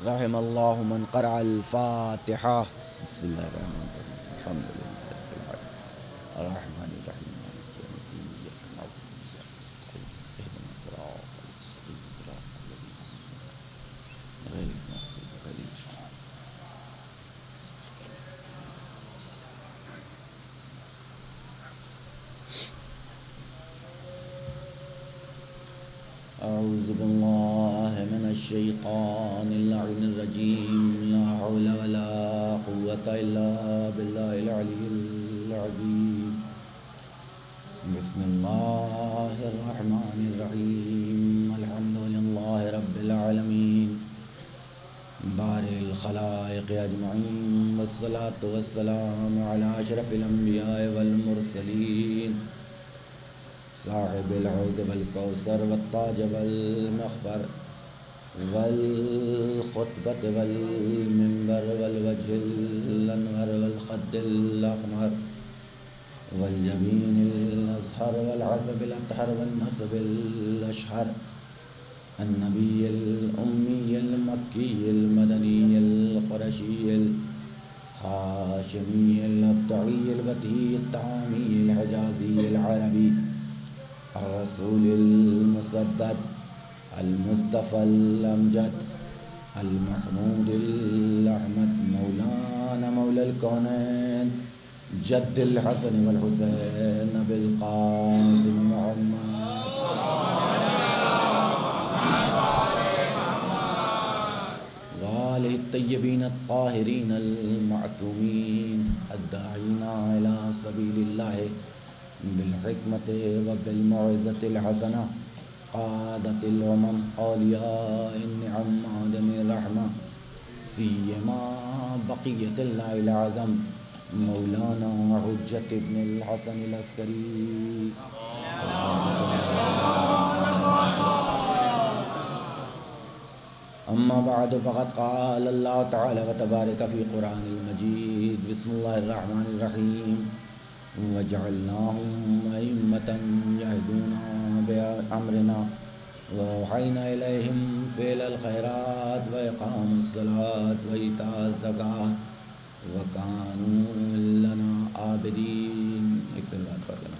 رحم اللہ من قرأ الفاتحہ. بسم اللہ الرحمن الرحیم الحمد للہ رب العالمین الرحمن الرحیم مالک یوم الدین ایاک نعبد و ایاک نستعین اہدنا الصراط المستقیم صراط الذین انعمت علیہم غیر المغضوب علیہم. اعوذ باللہ من الشیطان اللعین الرجیم لا حول ولا قوة الا باللہ العلی العظیم. بسم اللہ الرحمن الرحیم الحمد للہ رب العالمین بارئ الخلائق اجمعین والصلاة والسلام علی اشرف الانبیاء والمرسلین صاحب العود والکوثر والتاج والمخبر والخطبة والمنبر والوجه الأنور والخد الأقمر والجبين الأزهر والعزب الأطهر والنصب الأشهر النبي الأمي المكي المدني القرشي الهاشمي الأبطعي البتي الطعامي الحجازي العربي الرسول المسدد المصطفى الأمجد المحمود الأحمد مولانا مولى الكونين جد الحسن والحسين بالقاسم محمد وآله الطيبين الطاهرين المعصومين الداعين إلى سبيل الله بالحکمت وبالموعظۃ الحسنہ قادت الامم اولیاء النعم معدن الرحمہ سیما بقیت اللہ العظم مولانا حجت ابن الحسن العسکری. اما بعد فقد قال اللہ تعالی وتبارک فی قرآن المجید بسم اللہ الرحمن الرحیم وجعلناهم أئمة يهدون بأمرنا وأوحينا إليهم فعل الخيرات وإقام الصلاة وإيتاء الزكاة وكانوا لنا عابدين. ایک سے بات پڑھ لینا.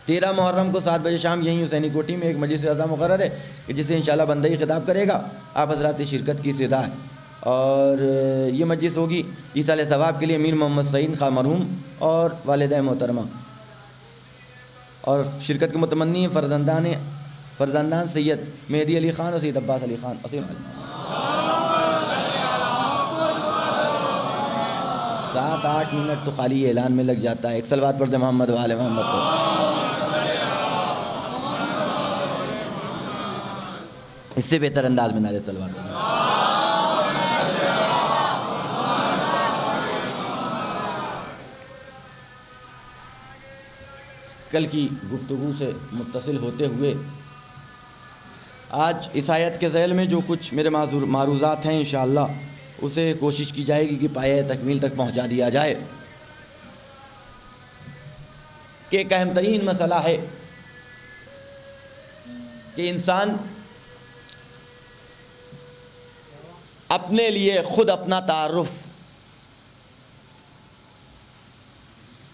تیرہ محرم کو 7 بجے شام یہیں حسینی کوٹھی میں ایک مجلس رضا مقرر ہے کہ جسے انشاءاللہ بندہ ہی خطاب کرے گا. آپ حضرات شرکت کی استدعا ہے اور یہ مجلس ہوگی ایصال ثواب کے لیے امیر محمد سعید خان مرحوم اور والدہ محترمہ اور شرکت کے متمنی فرزندان سید مہدی علی خان اور سید عباس علی خان. 7-8 منٹ تو خالی اعلان میں لگ جاتا ہے. ایک صلوات پڑھ دے محمد وآل محمد کو. اس سے بہتر انداز میں نعرہ صلوات. کل کی گفتگو سے متصل ہوتے ہوئے آج اس آیت کے ذیل میں جو کچھ میرے معروضات ہیں انشاءاللہ اسے کوشش کی جائے گی کہ پایۂ تکمیل تک پہنچا دیا جائے. کہ ایک اہم ترین مسئلہ ہے کہ انسان اپنے لیے خود اپنا تعارف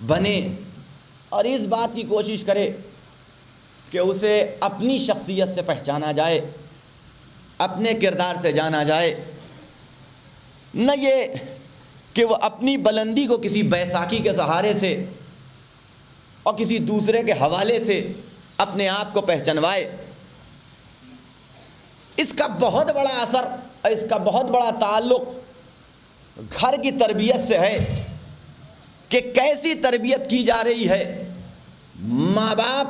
بنے اور اس بات کی کوشش کرے کہ اسے اپنی شخصیت سے پہچانا جائے، اپنے کردار سے جانا جائے. نہ یہ کہ وہ اپنی بلندی کو کسی بیساکھی کے سہارے سے اور کسی دوسرے کے حوالے سے اپنے آپ کو پہچنوائے. اس کا بہت بڑا اثر اور اس کا بہت بڑا تعلق گھر کی تربیت سے ہے کہ کیسی تربیت کی جا رہی ہے، ماں باپ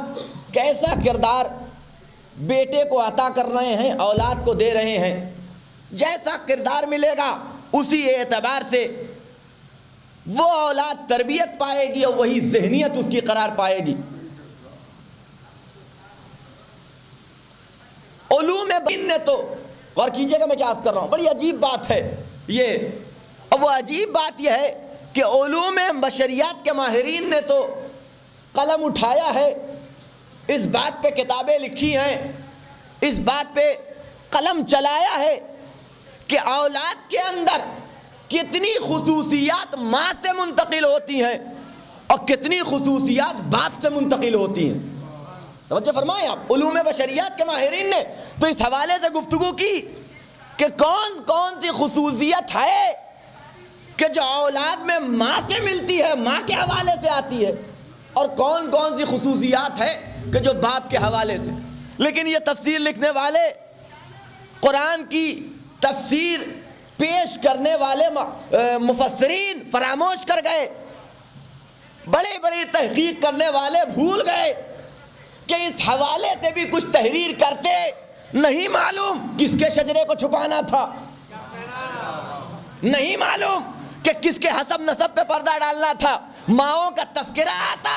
کیسا کردار بیٹے کو عطا کر رہے ہیں، اولاد کو دے رہے ہیں. جیسا کردار ملے گا اسی اعتبار سے وہ اولاد تربیت پائے گی اور وہی ذہنیت اس کی قرار پائے گی. علوم دین نے تو غور کیجئے گا میں کیا عرض کر رہا ہوں، بڑی عجیب بات ہے یہ. اب وہ عجیب بات یہ ہے کہ علوم بشریات کے ماہرین نے تو قلم اٹھایا ہے، اس بات پہ کتابیں لکھی ہیں، اس بات پہ قلم چلایا ہے کہ اولاد کے اندر کتنی خصوصیات ماں سے منتقل ہوتی ہیں اور کتنی خصوصیات باپ سے منتقل ہوتی ہیں۔ توجہ فرمائیں آپ، علوم بشریات کے ماہرین نے تو اس حوالے سے گفتگو کی کہ کون کون سی خصوصیت ہے کہ جو اولاد میں ماں سے ملتی ہے، ماں کے حوالے سے آتی ہے، اور کون کون سی خصوصیات ہے کہ جو باپ کے حوالے سے۔ لیکن یہ تفسیر لکھنے والے، قرآن کی تفسیر پیش کرنے والے مفسرین فراموش کر گئے، بڑے بڑی تحقیق کرنے والے بھول گئے کہ اس حوالے سے بھی کچھ تحریر کرتے، نہیں معلوم کس کے شجرے کو چھپانا تھا، نہیں معلوم کہ کس کے حسب نسب پہ پردہ ڈالنا تھا، ماؤں کا تذکرہ آتا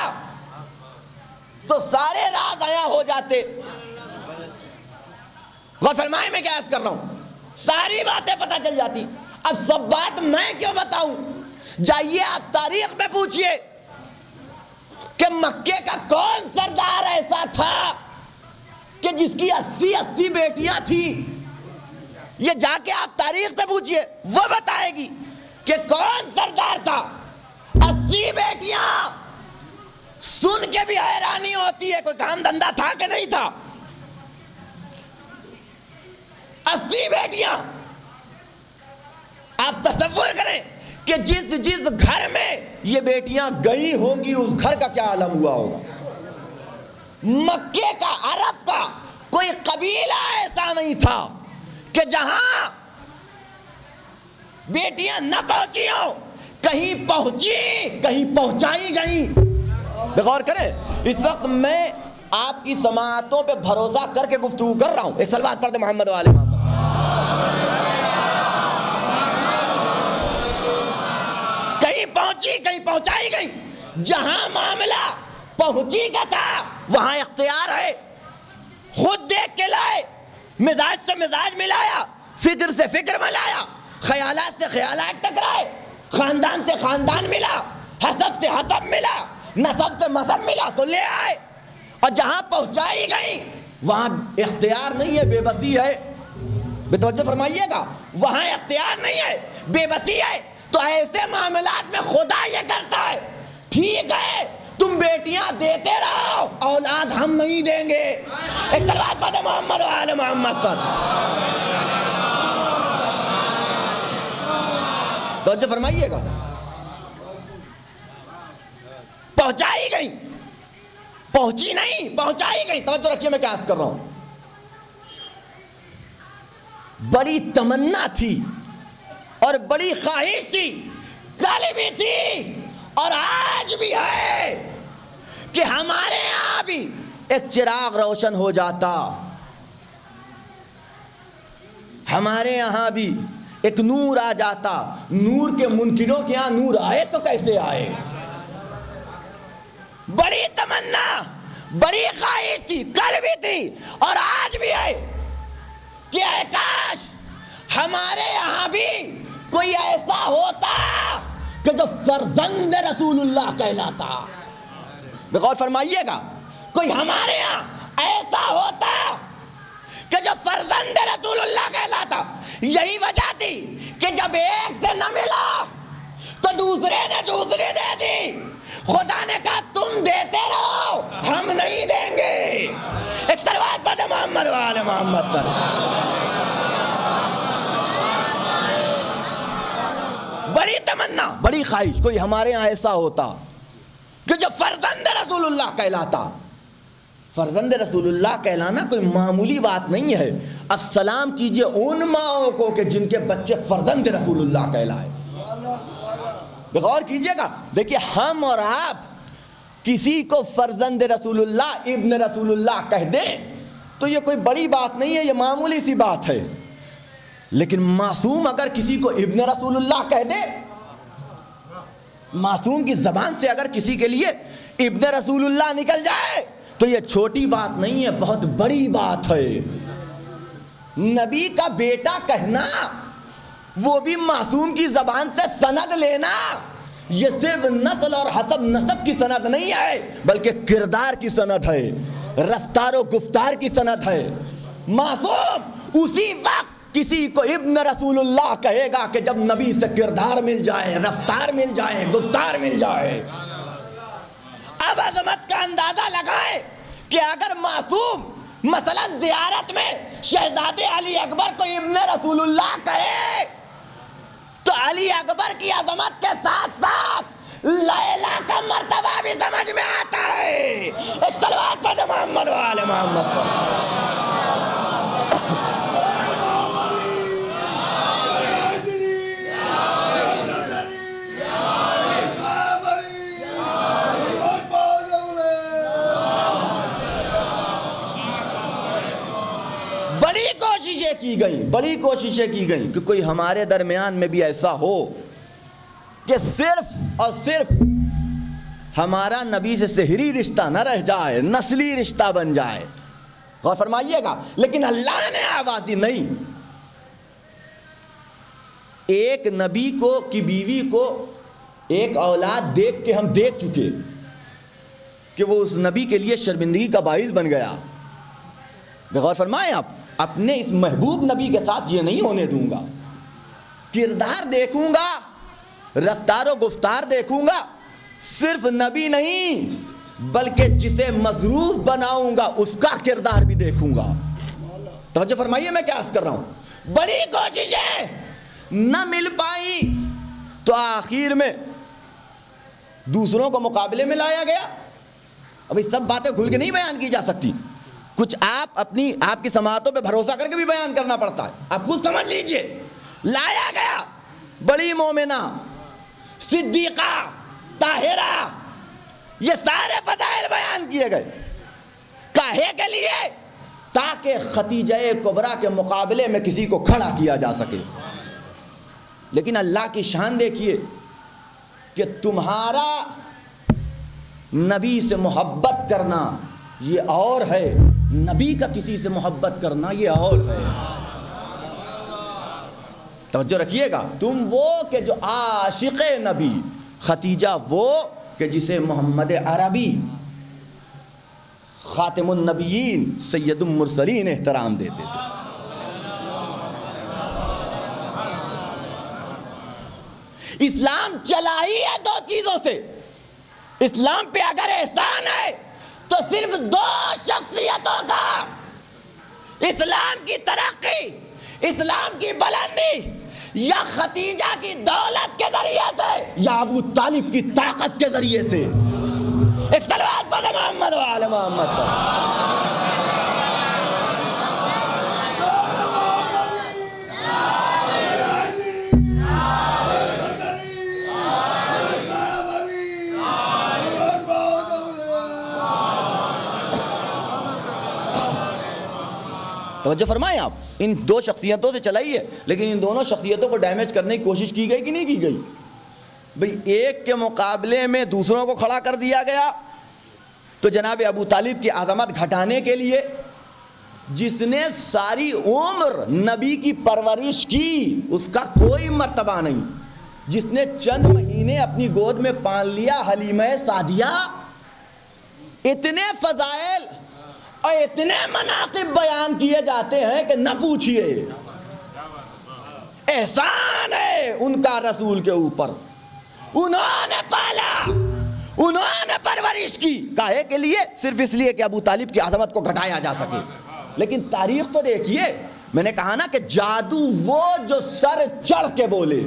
تو سارے راز عیاں ہو جاتے۔ غور فرمائے میں کیا عرض کر رہا ہوں، ساری باتیں پتہ چل جاتی۔ اب سب بات میں کیوں بتاؤں؟ جائیے آپ تاریخ میں پوچھئے کہ مکے کا کون سردار ایسا تھا کہ جس کی 80 بیٹیاں تھیں؟ یہ جا کے آپ تاریخ سے پوچھئے، وہ بتائے گی کہ کون سردار تھا۔ 80 بیٹیاں سن کے بھی حیرانی ہوتی ہے، کوئی کام دھندہ تھا کہ نہیں تھا؟ 80 بیٹیاں، آپ تصور کریں کہ جس گھر میں یہ بیٹیاں گئی ہوں گی اس گھر کا کیا عالم ہوا ہوگا۔ مکے کا، عرب کا کوئی قبیلہ ایسا نہیں تھا کہ جہاں بیٹیاں نہ پہنچی ہوں، کہیں پہنچی، کہیں پہنچائی گئیں۔ غور کریں، اس وقت میں آپ کی سماعتوں پہ بھروسہ کر کے گفتگو کر رہا ہوں۔ ایک صلوات پڑھتے محمد و آل محمد۔ کہیں پہنچی، کہیں پہنچائی گئی۔ جہاں معاملہ پہنچی کا تھا وہاں اختیار ہے، خود دیکھ کے لائے، مزاج سے مزاج ملایا، فکر سے فکر ملایا، خیالات سے خیالات ٹکرائے، خاندان سے خاندان ملا، حسب سے حسب ملا، نسب سے مذہب ملا تو لے آئے، اور جہاں پہنچائی گئی وہاں اختیار نہیں ہے، بے بسی ہے۔ بے توجہ فرمائیے گا، وہاں اختیار نہیں ہے، بے بسی ہے۔ تو ایسے معاملات میں خدا یہ کرتا ہے، ٹھیک ہے تم بیٹیاں دیتے رہو، اولاد ہم نہیں دیں گے۔ ایک صلوات پڑھیں محمد و آل محمد پر۔ توجہ فرمائیے گا، پہنچائی گئی، پہنچی نہیں، پہنچائی گئی۔ توجہ رکھیے میں کیا عرض کر رہا ہوں، بڑی تمنا تھی اور بڑی خواہش تھی، کل بھی تھی اور آج بھی ہے کہ ہمارے یہاں بھی ایک چراغ روشن ہو جاتا، ہمارے یہاں بھی ایک نور آ جاتا۔ نور کے منکروں کے یہاں نور آئے تو کیسے آئے؟ بڑی تمنا، بڑی خواہش تھی، کل بھی تھی اور آج بھی ہے کہ اے کاش ہمارے یہاں بھی کوئی ایسا ہوتا کہ جو فرزند رسول اللہ کہلاتا۔ غور فرمائیے گا، کوئی ہمارے یہاں ایسا ہوتا کہ جو فرزند رسول اللہ کہلاتا۔ یہی وجہ تھی کہ جب ایک سے نہ ملا تو دوسرے نے دوسری دے دی۔ خدا نے کہا تم دیتے رہو، ہم نہیں دیں گے۔ ایک صلوات پڑھیں محمد و آل محمد پر۔ بڑی تمنا، بڑی خواہش، کوئی ہمارے ہاں ایسا ہوتا کہ جو فرزند رسول اللہ کہلاتا۔ فرزند رسول اللہ کہلانا کوئی معمولی بات نہیں ہے۔ اب سلام کیجئے ان ماؤں کو کہ جن کے بچے فرزند رسول اللہ کہلائے۔ غور کیجئے گا، دیکھیے ہم اور آپ کسی کو فرزند رسول اللہ، ابن رسول اللہ کہہ دیں تو یہ کوئی بڑی بات نہیں ہے، یہ معمولی سی بات ہے۔ لیکن معصوم اگر کسی کو ابن رسول اللہ کہہ دے، معصوم کی زبان سے اگر کسی کے لیے ابن رسول اللہ نکل جائے تو یہ چھوٹی بات نہیں ہے، بہت بڑی بات ہے۔ نبی کا بیٹا کہنا، وہ بھی معصوم کی زبان سے سند لینا، یہ صرف نسل اور حسب نسب کی سند نہیں ہے، بلکہ کردار کی سند ہے، رفتار و گفتار کی سند ہے۔ معصوم اسی وقت کسی کو ابن رسول اللہ کہے گا کہ جب نبی سے کردار مل جائے، رفتار مل جائے، گفتار مل جائے۔ اب عظمت کا اندازہ لگائے کہ اگر معصوم مثلا زیارت میں شہزادے علی اکبر کو ابن رسول اللہ کہے تو علی اکبر کی عظمت کے ساتھ ساتھ لیلا کا مرتبہ بھی سمجھ میں آتا ہے۔ ایک صلوات پڑھ محمد و آل محمد پر۔ بڑی کوششیں کی گئیں کہ کوئی ہمارے درمیان میں بھی ایسا ہو کہ صرف اور صرف ہمارا نبی سے سحری رشتہ نہ رہ جائے، نسلی رشتہ بن جائے۔ غور فرمائیے گا، لیکن اللہ نے آواز دی نہیں۔ ایک نبی کو کی بیوی کو ایک اولاد دیکھ کے ہم دیکھ چکے کہ وہ اس نبی کے لیے شرمندگی کا باعث بن گیا۔ غور فرمائیں آپ، اپنے اس محبوب نبی کے ساتھ یہ نہیں ہونے دوں گا۔ کردار دیکھوں گا، رفتار و گفتار دیکھوں گا، صرف نبی نہیں بلکہ جسے مظروف بناؤں گا اس کا کردار بھی دیکھوں گا۔ توجہ فرمائیے میں کیا عرض کر رہا ہوں۔ بڑی کوششیں نہ مل پائی تو آخر میں دوسروں کو مقابلے میں لایا گیا۔ ابھی سب باتیں کھل کے نہیں بیان کی جا سکتی، کچھ آپ کی سماعتوں پہ بھروسہ کر کے بھی بیان کرنا پڑتا ہے۔ آپ خود سمجھ لیجئے، لایا گیا بڑی مومنہ، صدیقہ، طاہرہ، یہ سارے فضائل بیان کیے گئے۔ کاہے کے لیے؟ تاکہ ختیجہ کبریٰ کے مقابلے میں کسی کو کھڑا کیا جا سکے۔ لیکن اللہ کی شان دیکھیے کہ تمہارا نبی سے محبت کرنا یہ اور ہے، نبی کا کسی سے محبت کرنا یہ اور ہے۔ توجہ رکھیے گا، تم وہ کہ جو عاشق نبی، ختیجہ وہ کہ جسے محمد عربی خاتم النبیین سید المرسلین احترام دیتے تھے۔ اسلام چلا ہی ہے دو چیزوں سے۔ اسلام پہ اگر احسان ہے تو صرف دو شخصیتوں کا، اسلام کی ترقی، اسلام کی بلندی، یا ختیجہ کی دولت کے ذریعے سے یا ابو طالب کی طاقت کے ذریعے سے۔ ایک صلوات پڑھ محمد و آل محمد پر۔ توجہ فرمائیں آپ، ان دو شخصیتوں سے چلائی ہے، لیکن ان دونوں شخصیتوں کو ڈیمیج کرنے کی کوشش کی گئی کہ نہیں کی گئی؟ بھئی ایک کے مقابلے میں دوسروں کو کھڑا کر دیا گیا تو جناب ابو طالب کی عظمت گھٹانے کے لیے، جس نے ساری عمر نبی کی پرورش کی اس کا کوئی مرتبہ نہیں، جس نے چند مہینے اپنی گود میں پال لیا حلیمہ سعدیہ، اتنے فضائل اور اتنے مناقب بیان کیے جاتے ہیں کہ نہ پوچھئے۔ احسان ہے ان کا رسول کے اوپر، انہوں نے پالا، انہوں نے پرورش کی، کاہے کے لیے؟ صرف اس لیے کہ ابو طالب کی عظمت کو گھٹایا جا سکے۔ لیکن تاریخ تو دیکھیے، میں نے کہا نا کہ جادو وہ جو سر چڑھ کے بولے،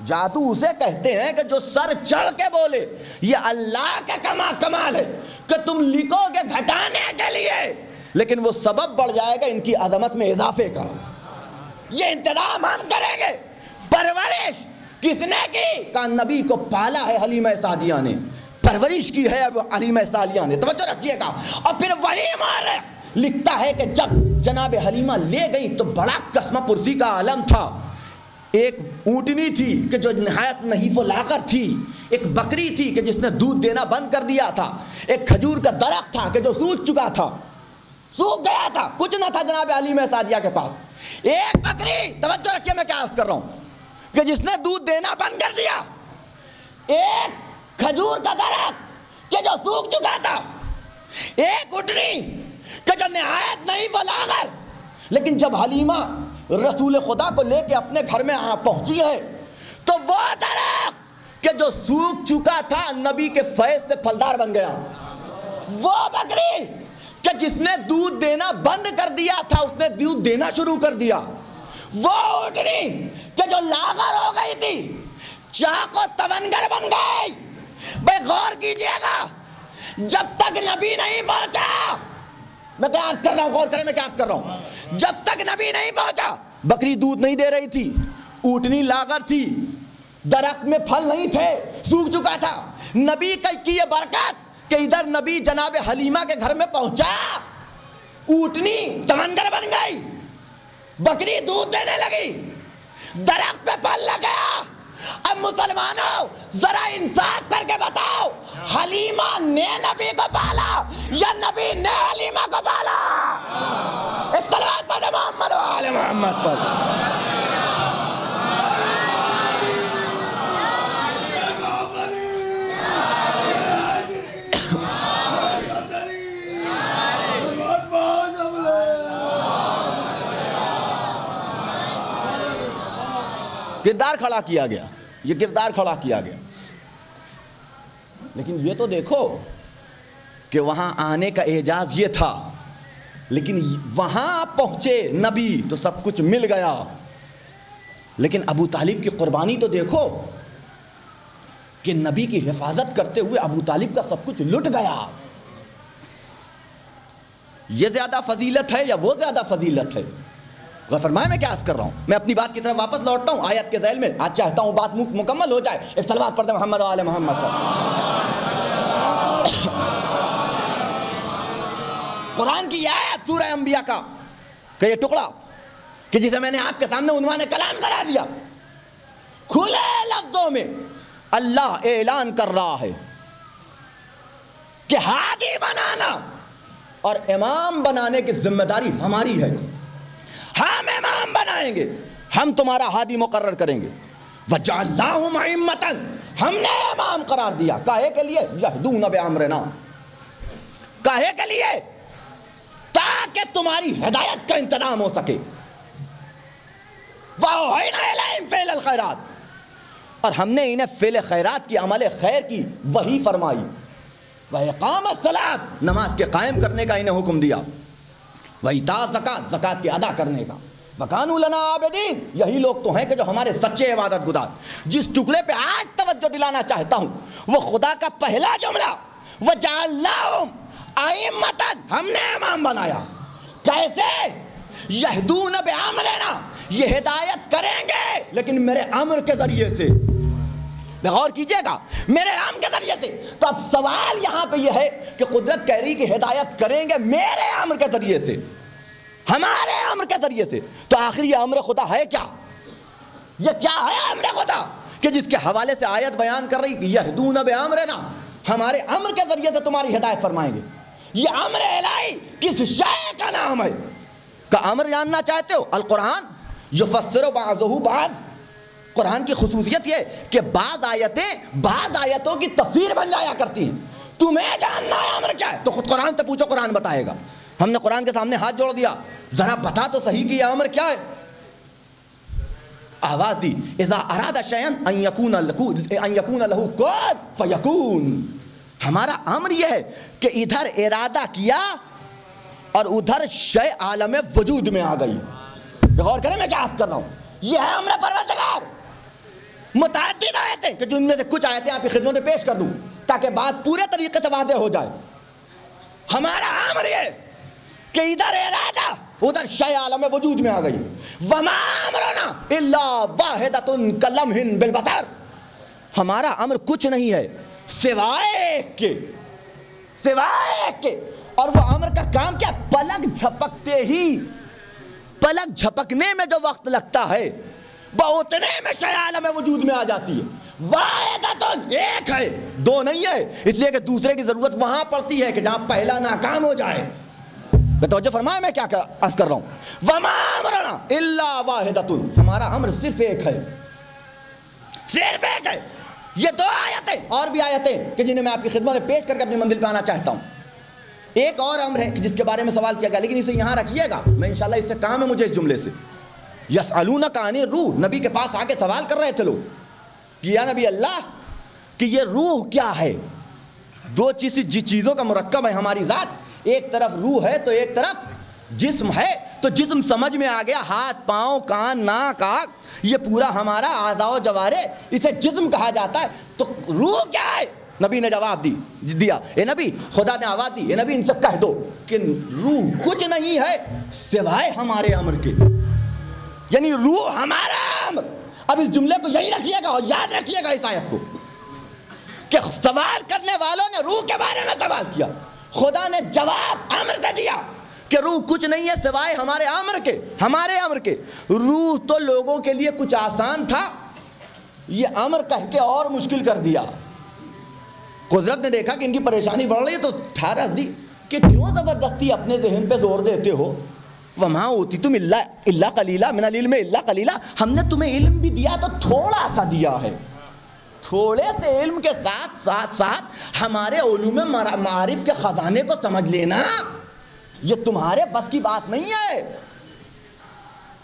جادو اسے کہتے ہیں کہ جو سر چڑھ کے بولے۔ یہ اللہ کا کمال ہے کہ تم لکھو گے گھٹانے کے لیے، لیکن وہ سبب بڑھ جائے گا ان کی عظمت میں اضافے کا۔ یہ انتظام ہم کریں گے۔ پرورش کس نے کی؟ کہ نبی کو پالا ہے حلیمہ سعدیہ نے، پرورش کی ہے حلیمہ سعدیہ نے۔ توجہ رکھیے گا۔ اور پھر وہی مورخ لکھتا ہے کہ جب جناب حلیمہ لے گئی تو بڑا قسمہ پرسی کا عالم تھا۔ ایک اونٹنی تھی کہ جو نہایت نحیف و لاغر تھی، ایک بکری تھی کہ جس نے دودھ دینا بند کر دیا تھا، ایک کھجور کا درخت تھا کہ جو سوکھ چکا تھا، سوکھ گیا تھا، کچھ نہ تھا جناب حلیمہ سعدیہ کے پاس۔ ایک بکری، توجہ رکھیے میں کیا عرض کر رہا ہوں، کہ جس نے دودھ دینا بند کر دیا، ایک کھجور کا درخت کہ جو سوکھ چکا تھا، ایک اٹھنی کہ جو نہایت نہیں بلاغر، لیکن جب حلیمہ رسول خدا کو لے کے اپنے گھر میں پہنچی ہے تو وہ درخت کہ جو سوکھ چکا تھا نبی کے فیض سے پھلدار بن گیا، وہ بکری کہ جس نے دودھ دینا بند کر دیا تھا اس نے دودھ دینا شروع کر دیا، وہ اٹھنی کہ جو لاغر ہو گئی تھی چاق و تونگر بن گئی۔ بھئی غور کیجئے گا، جب تک نبی نہیں پہنچا، میں کیا عرض کر رہا ہوں، غور کریں میں کیا عرض کر رہا ہوں، جب تک نبی نہیں پہنچا بکری دودھ نہیں دے رہی تھی، اونٹنی لاغر تھی، درخت میں پھل نہیں تھے، سوکھ چکا تھا۔ نبی کی یہ برکت کہ ادھر نبی جناب حلیمہ کے گھر میں پہنچا، اونٹنی تمنگر بن گئی، بکری دودھ دینے لگی، درخت پہ پھل لگ گیا۔ اب مسلمانوں ذرا انصاف کر کے بتاؤ، حلیمہ نے نبی کو پالا یا نبی نے حلیمہ کو پالا؟ ایک صلوات پڑھیں محمد و آل محمد پر۔ کردار کھڑا کیا گیا، یہ کردار کھڑا کیا گیا، لیکن یہ تو دیکھو کہ وہاں آنے کا اعجاز یہ تھا، لیکن وہاں پہنچے نبی تو سب کچھ مل گیا، لیکن ابو طالب کی قربانی تو دیکھو کہ نبی کی حفاظت کرتے ہوئے ابو طالب کا سب کچھ لٹ گیا۔ یہ زیادہ فضیلت ہے یا وہ زیادہ فضیلت ہے؟ غور فرمائے میں کیا عرض کر رہا ہوں، میں اپنی بات کی طرف واپس لوٹتا ہوں آیت کے ذیل میں، آج چاہتا ہوں بات مکمل ہو جائے، ایک صلوات پڑھ دیں محمد و آل محمد پر۔ قرآن کی آیت سورہ انبیاء کا کہ یہ ٹکڑا کہ جسے میں نے آپ کے سامنے عنوان کلام قرار دیا، کھلے لفظوں میں اللہ اعلان کر رہا ہے کہ ہادی بنانا اور امام بنانے کی ذمہ داری ہماری ہے، ہم امام بنائیں گے، ہم تمہارا ہادی مقرر کریں گے۔ وَجَعَلْنَاهُمْ أَئِمَّةً، ہم نے امام قرار دیا، کاہے کے لیے؟ یہدون بِأَمْرِنَا، کاہے کے لیے؟ تاکہ تمہاری ہدایت کا انتظام ہو سکے۔ وَأَوْحَيْنَا إِلَيْهِمْ فِعْلَ الْخَيْرَاتِ، اور ہم نے انہیں فعل خیرات کی، عمل خیر کی وحی فرمائی۔ وَإِقَامَ الصَّلَاةِ، نماز کے قائم کرنے کا انہیں حکم دیا۔ وَإِيتَاءَ الزَّکَاۃ، زکوٰۃ کے ادا کرنے کا۔ وَكَانُوا لَنَا عَابِدِينَ، یہی لوگ تو ہیں کہ جو ہمارے سچے عبادت گزار۔ جس ٹکڑے پہ آج توجہ دلانا چاہتا ہوں وہ خدا کا پہلا جملہ، وَجَعَلْنَاهُمْ أَئِمَّةً، ہم نے امام بنایا۔ کیسے؟ یہدون بِأَمْرِنَا، یہ ہدایت کریں گے لیکن میرے امر کے ذریعے سے۔ غور کیجئے گا، میرے امر کے ذریعے سے۔ تو اب سوال یہاں پہ یہ ہے کہ قدرت کہہ رہی کہ ہدایت کریں گے میرے امر کے ذریعے سے، ہمارے امر کے ذریعے سے، تو آخر یہ امر خدا ہے کیا؟ یہ کیا ہے امر خدا کہ جس کے حوالے سے آیت بیان کر رہی کہ یہدون بِأَمْرِنَا، ہمارے امر کے ذریعے سے تمہاری ہدایت فرمائیں گے۔ یہ امر الہی کس شے کا نام ہے؟ کا امر جاننا چاہتے ہو؟ القرآن یفسر بعضہ بعض، قرآن کی خصوصیت یہ کہ بعض آیتوں کی تفسیر بن جایا کرتی ہیں۔ تمہیں جاننا ہے امر کیا ہے تو خود قرآن سے پوچھو، قرآن بتائے گا۔ ہم نے قرآن کے سامنے ہاتھ جوڑ دیا، ذرا بتا تو صحیح کہ یہ امر کیا ہے۔ آواز دی، اذا اراد شیئا ان یکون لہ کن فیکون، ہمارا امر یہ ہے کہ ادھر ارادہ کیا اور ادھر شے عالم وجود میں آ گئی۔ غور کریں میں کیا عرض کر رہا ہوں، یہ ہے امر پروردگار۔ متعدد آیتیں کہ جن میں سے کچھ آیتیں آپ کی خدمت میں پیش کر دوں تاکہ بات پورے طریقے سے واضح ہو جائے۔ ہمارا امر یہ کہ ادھر ارادہ ادھر شے عالم وجود میں آ گئی۔ وما امرنا الا واحدۃ کلمح بالبصر، ہمارا امر کچھ نہیں ہے سوائے کہ اور وہ امر کا کام کیا؟ پلک جھپکتے ہی، پلک جھپکنے میں جو وقت لگتا ہے وہ اتنے میں شے عالم وجود میں آ جاتی ہے۔ واحدۃ، ایک ہے، دو نہیں ہے، اس لیے کہ دوسرے کی ضرورت وہاں پڑتی ہے کہ جہاں پہلا ناکام ہو جائے۔ توجہ فرمائے میں کیا عرض کر رہا ہوں، وما امرنا الا واحدۃ، ہمارا امر صرف ایک ہے، صرف ایک ہے۔ یہ دو آیتیں اور بھی آیتیں کہ جنہیں میں آپ کی خدمت میں پیش کر کے اپنی منزل پہ آنا چاہتا ہوں. ایک اور امر ہے جس کے بارے میں سوال کیا گیا, لیکن اسے یہاں رکھیے گا, میں انشاءاللہ اس سے کام ہے مجھے اس جملے سے. یسألونک عن الروح, نبی کے پاس آ کے سوال کر رہے تھے لوگ کہ یا نبی اللہ کہ یہ روح کیا ہے. دو چیزوں کا مرکب ہے ہماری ذات, ایک طرف روح ہے تو ایک طرف جسم ہے. تو جسم سمجھ میں آ گیا, ہاتھ پاؤں کان ناک آنکھ, یہ پورا ہمارا اعضاء و جوارے, اسے جسم کہا جاتا ہے. تو روح کیا ہے؟ نبی نے جواب دیا, اے نبی خدا نے آواز دی, اے نبی ان سے کہہ دو کہ روح کچھ نہیں ہے سوائے ہمارے امر کے. یعنی روح ہمارا امر. اب اس جملے کو یہی رکھیے گا اور یاد رکھیے گا اس آیت کو کہ سوال کرنے والوں نے روح کے بارے میں سوال کیا, خدا نے جواب امر کا دیا کہ روح کچھ نہیں ہے سوائے ہمارے امر کے. ہمارے امر کے. روح تو لوگوں کے لیے کچھ آسان تھا, یہ امر کہہ کے اور مشکل کر دیا. قدرت نے دیکھا کہ ان کی پریشانی بڑھ رہی ہے تو ٹھہرا دی کہ کیوں زبردستی اپنے ذہن پہ زور دیتے ہو. وما اوتیتم الا قلیلا من العلم الا قلیلا, ہم نے تمہیں علم بھی دیا تو تھوڑا سا دیا ہے. تھوڑے سے علم کے ساتھ ہمارے علوم معارف کے خزانے کو سمجھ لینا یہ تمہارے بس کی بات نہیں ہے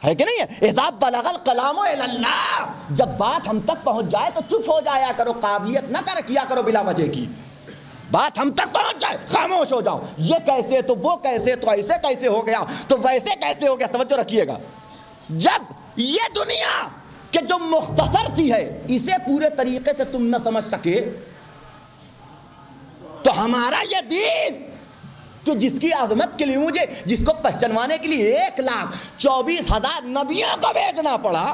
کہ نہیں ہے. اذا بلغ الکلام الی اللہ, جب بات ہم تک پہنچ جائے تو چپ ہو جایا کرو, قابلیت نہ کیا کرو بلا وجہ کی. بات ہم تک پہنچ جائے خاموش ہو جاؤ, یہ کیسے تو وہ کیسے تو ایسے کیسے ہو گیا تو ویسے کیسے ہو گیا. توجہ رکھیے گا, جب یہ دنیا کہ جو مختصر سی ہے اسے پورے طریقے سے تم نہ سمجھ سکے تو ہمارا یہ دین کہ جس کی عظمت کے لیے مجھے, جس کو پہچانوانے کے لیے 1,24,000 نبیوں کو بھیجنا پڑا,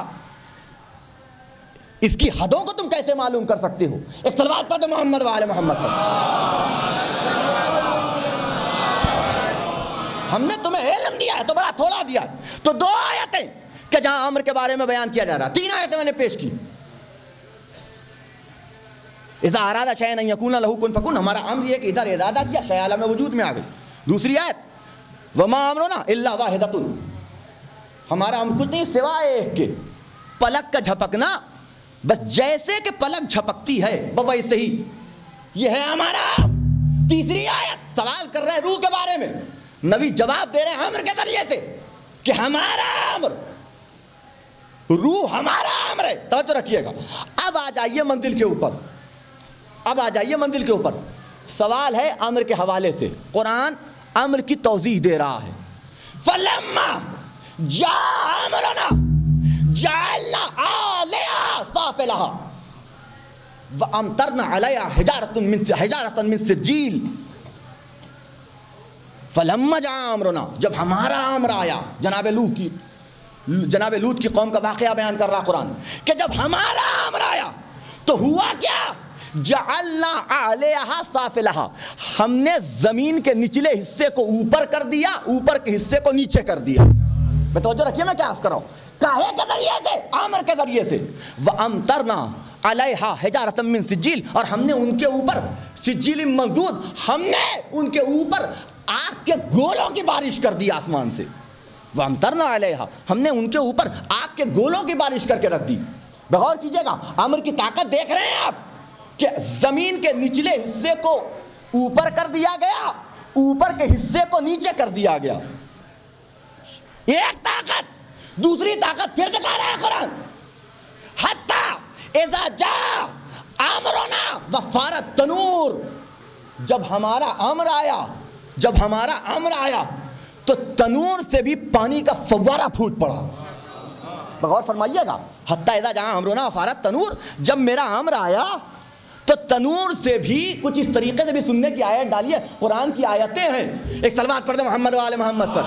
اس کی حدوں کو تم کیسے معلوم کر سکتے ہو. ایک صلوات پڑھ دو محمد وآل محمد پر. ہم نے تمہیں علم دیا ہے تو بڑا تھوڑا دیا ہے. تو دو آیتیں کہ جہاں امر کے بارے میں بیان کیا جا رہا, 3 آیتیں میں نے پیش کی. اذا اراد شیئا ان یکون له کن فکن, ہمارا امر یہ کہ ادھر ارادہ کیا شیء عالم وجود میں آ گئی. دوسری آیت وما امرنا الا واحدۃ, ہمارا امر کچھ نہیں سوائے ایک کے, پلک کا جھپکنا, بس جیسے کہ پلک جھپکتی ہے ویسے ہی یہ ہے ہمارا. تیسری آیت سوال کر رہے ہیں روح کے بارے میں, نبی جواب دے رہے ہیں امر کے ذریعے سے کہ ہمارا امر, روح ہمارا امر ہے. توجہ رکھیے گا. اب آ جائیے منزل کے اوپر, اب آ جائیے منزل کے اوپر. سوال ہے امر کے حوالے سے, قرآن امر کی توضیح دے رہا ہے. فلما جاء امرنا جعلنا عاليها سافلها وامطرنا عليها حجارة من سجيل. فلما جاء امرنا, جب ہمارا امر آیا, جناب لوط کی قوم کا واقعہ بیان کر رہا قرآن کہ جب ہمارا امر آیا تو ہوا کیا, جعلنا علیہا سافلہا, ہم نے زمین کے نچلے حصے کو اوپر کر دیا, اوپر کے حصے کو نیچے کر دیا. میں توجہ رکھیے میں کیا عرض کر رہا ہوں, کاہے کے ذریعے سے, امر کے ذریعے سے. وَأَمْطَرْنَا عَلَيْهَا حِجَارَةً مِّن سِجِّيلٍ, اور ہم نے ان کے اوپر سجیل منضود, ہم نے ان کے اوپر آگ کے گولوں کی بارش کر دی آسمان سے. وَأَمْطَرْنَا عَلَيْهَا, ہم نے ان کے اوپر آگ کے گولوں کی بارش کر کے رکھ دی. غور کیجئے گا, امر کی طاقت دیکھ رہے ہیں آپ کہ زمین کے نچلے حصے کو اوپر کر دیا گیا, اوپر کے حصے کو نیچے کر دیا گیا. ایک طاقت, دوسری طاقت پھر دکھا رہا ہے قرآن. حتی اذا جاء امرنا وفارت تنور, جب ہمارا امر آیا تو تنور سے بھی پانی کا فوارہ پھوٹ پڑا. غور فرمائیے گا, حتی اذا جاء امرنا وفارت تنور, جب میرا امر آیا تو تنور سے بھی کچھ اس طریقے سے بھی سننے کی آیت ڈالیے. قرآن کی آیتیں ہیں. ایک صلوات پڑھ دیں محمد وآل محمد پر.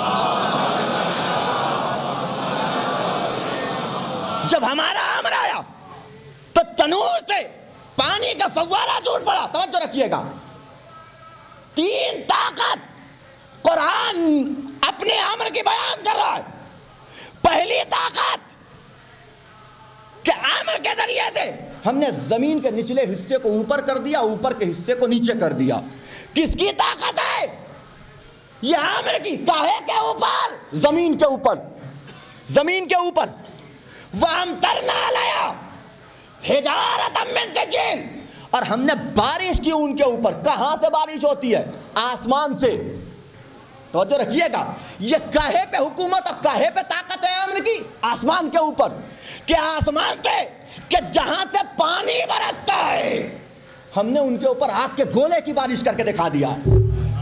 جب ہمارا امر آیا تو تنور سے پانی کا فوارہ ٹوٹ پڑا. توجہ رکھیے گا, 3 طاقت قرآن اپنے امر کی بیان کر رہا ہے. پہلی طاقت کہ امر کے ذریعے سے ہم نے زمین کے نچلے حصے کو اوپر کر دیا, اوپر کے حصے کو نیچے کر دیا. کس کی طاقت ہے یہ امر کی؟ کاہے کے اوپر؟ زمین کے اوپر. زمین کے اوپر. وَأَمْطَرْنَا عَلَيْهَا حجارۃ من سجیل، اور ہم نے بارش کی ان کے اوپر. کہاں سے بارش ہوتی ہے؟ آسمان سے. توجہ رکھیے گا، یہ کہے پہ حکومت اور کہے پہ طاقت ہے امر کی؟ آسمان کے اوپر. کہ آسمان سے، کہ جہاں سے پانی برستا ہے ہم نے ان کے اوپر آگ کے گولے کی بارش کر کے دکھا دیا.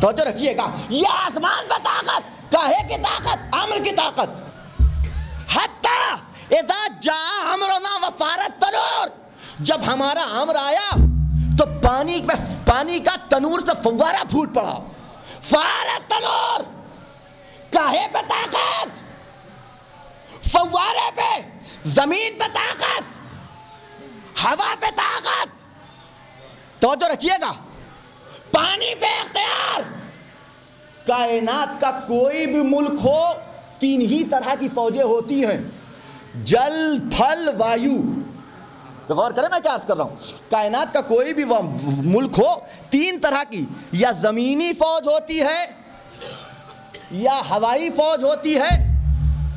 توجہ رکھیے گا، یہ آسمان پہ طاقت، کہے کی طاقت، امر کی طاقت. حتی اذا جاء امرنا وفارت تنور، جب ہمارا امر آیا تو پانی کا تنور سے فوارہ پھوٹ پڑا. فارت تنور، کہے پہ طاقت، فوارے پہ، زمین پہ طاقت، ہوا پہ طاقت. توجہ رکھیے گا، پانی پہ اختیار. کائنات کا کوئی بھی ملک ہو، تین ہی طرح کی فوجیں ہوتی ہیں، جل، تھل، وایو. غور کریں میں کیا عرض کر رہا ہوں. کائنات کا کوئی بھی ملک ہو، تین طرح کی، یا زمینی فوج ہوتی ہے، یا ہوائی فوج ہوتی ہے،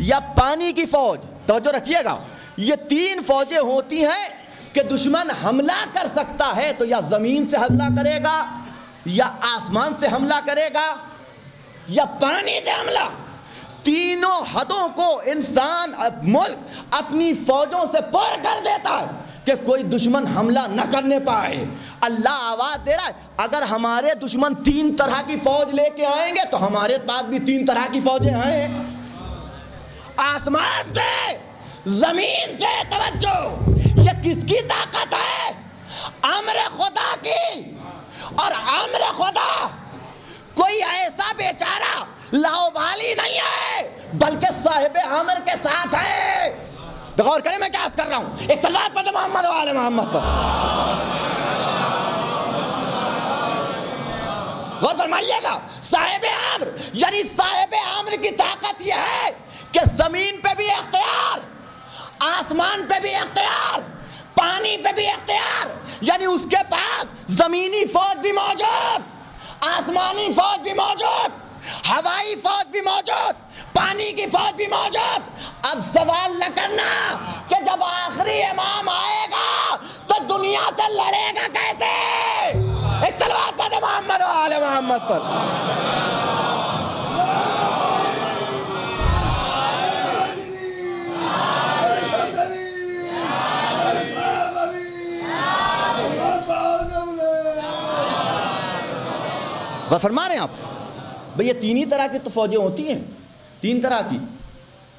یا پانی کی فوج. توجہ رکھیے گا، یہ تین فوجیں ہوتی ہیں کہ دشمن حملہ کر سکتا ہے تو یا زمین سے حملہ کرے گا، یا آسمان سے حملہ کرے گا، یا پانی سے حملہ. تینوں حدوں کو انسان، ملک اپنی فوجوں سے پر کر دیتا ہے کہ کوئی دشمن حملہ نہ کرنے پائے. اللہ آواز دے رہا ہے، اگر ہمارے دشمن تین طرح کی فوج لے کے آئیں گے تو ہمارے پاس بھی تین طرح کی فوجیں ہیں. آسمان سے، زمین سے. توجہ، یہ کس کی طاقت ہے؟ امر خدا کی. اور امر خدا کوئی ایسا بیچارہ لاؤبالی نہیں ہے، بلکہ صاحب امر کے ساتھ ہے. غور کریں میں کیا عرض کر رہا ہوں. ایک صلوات پڑھیں محمد و آل محمد پر. غور فرمائیے گا، صاحب امر، یعنی صاحب امر کی طاقت یہ ہے کہ زمین پہ بھی اختیار، آسمان پہ بھی اختیار، پانی پہ بھی اختیار. یعنی اس کے پاس زمینی فوج بھی موجود، آسمانی فوج بھی موجود، ہوائی فوج بھی موجود، پانی کی فوج بھی موجود. اب سوال نہ کرنا کہ جب آخری امام آئے گا تو دنیا سے لڑے گا کیسے. ایک صلوات پڑھیں محمد و آل محمد پر. غور فرما رہے ہیں آپ بھئی، یہ تین ہی طرح کی تو فوجیں ہوتی ہیں، تین طرح کی،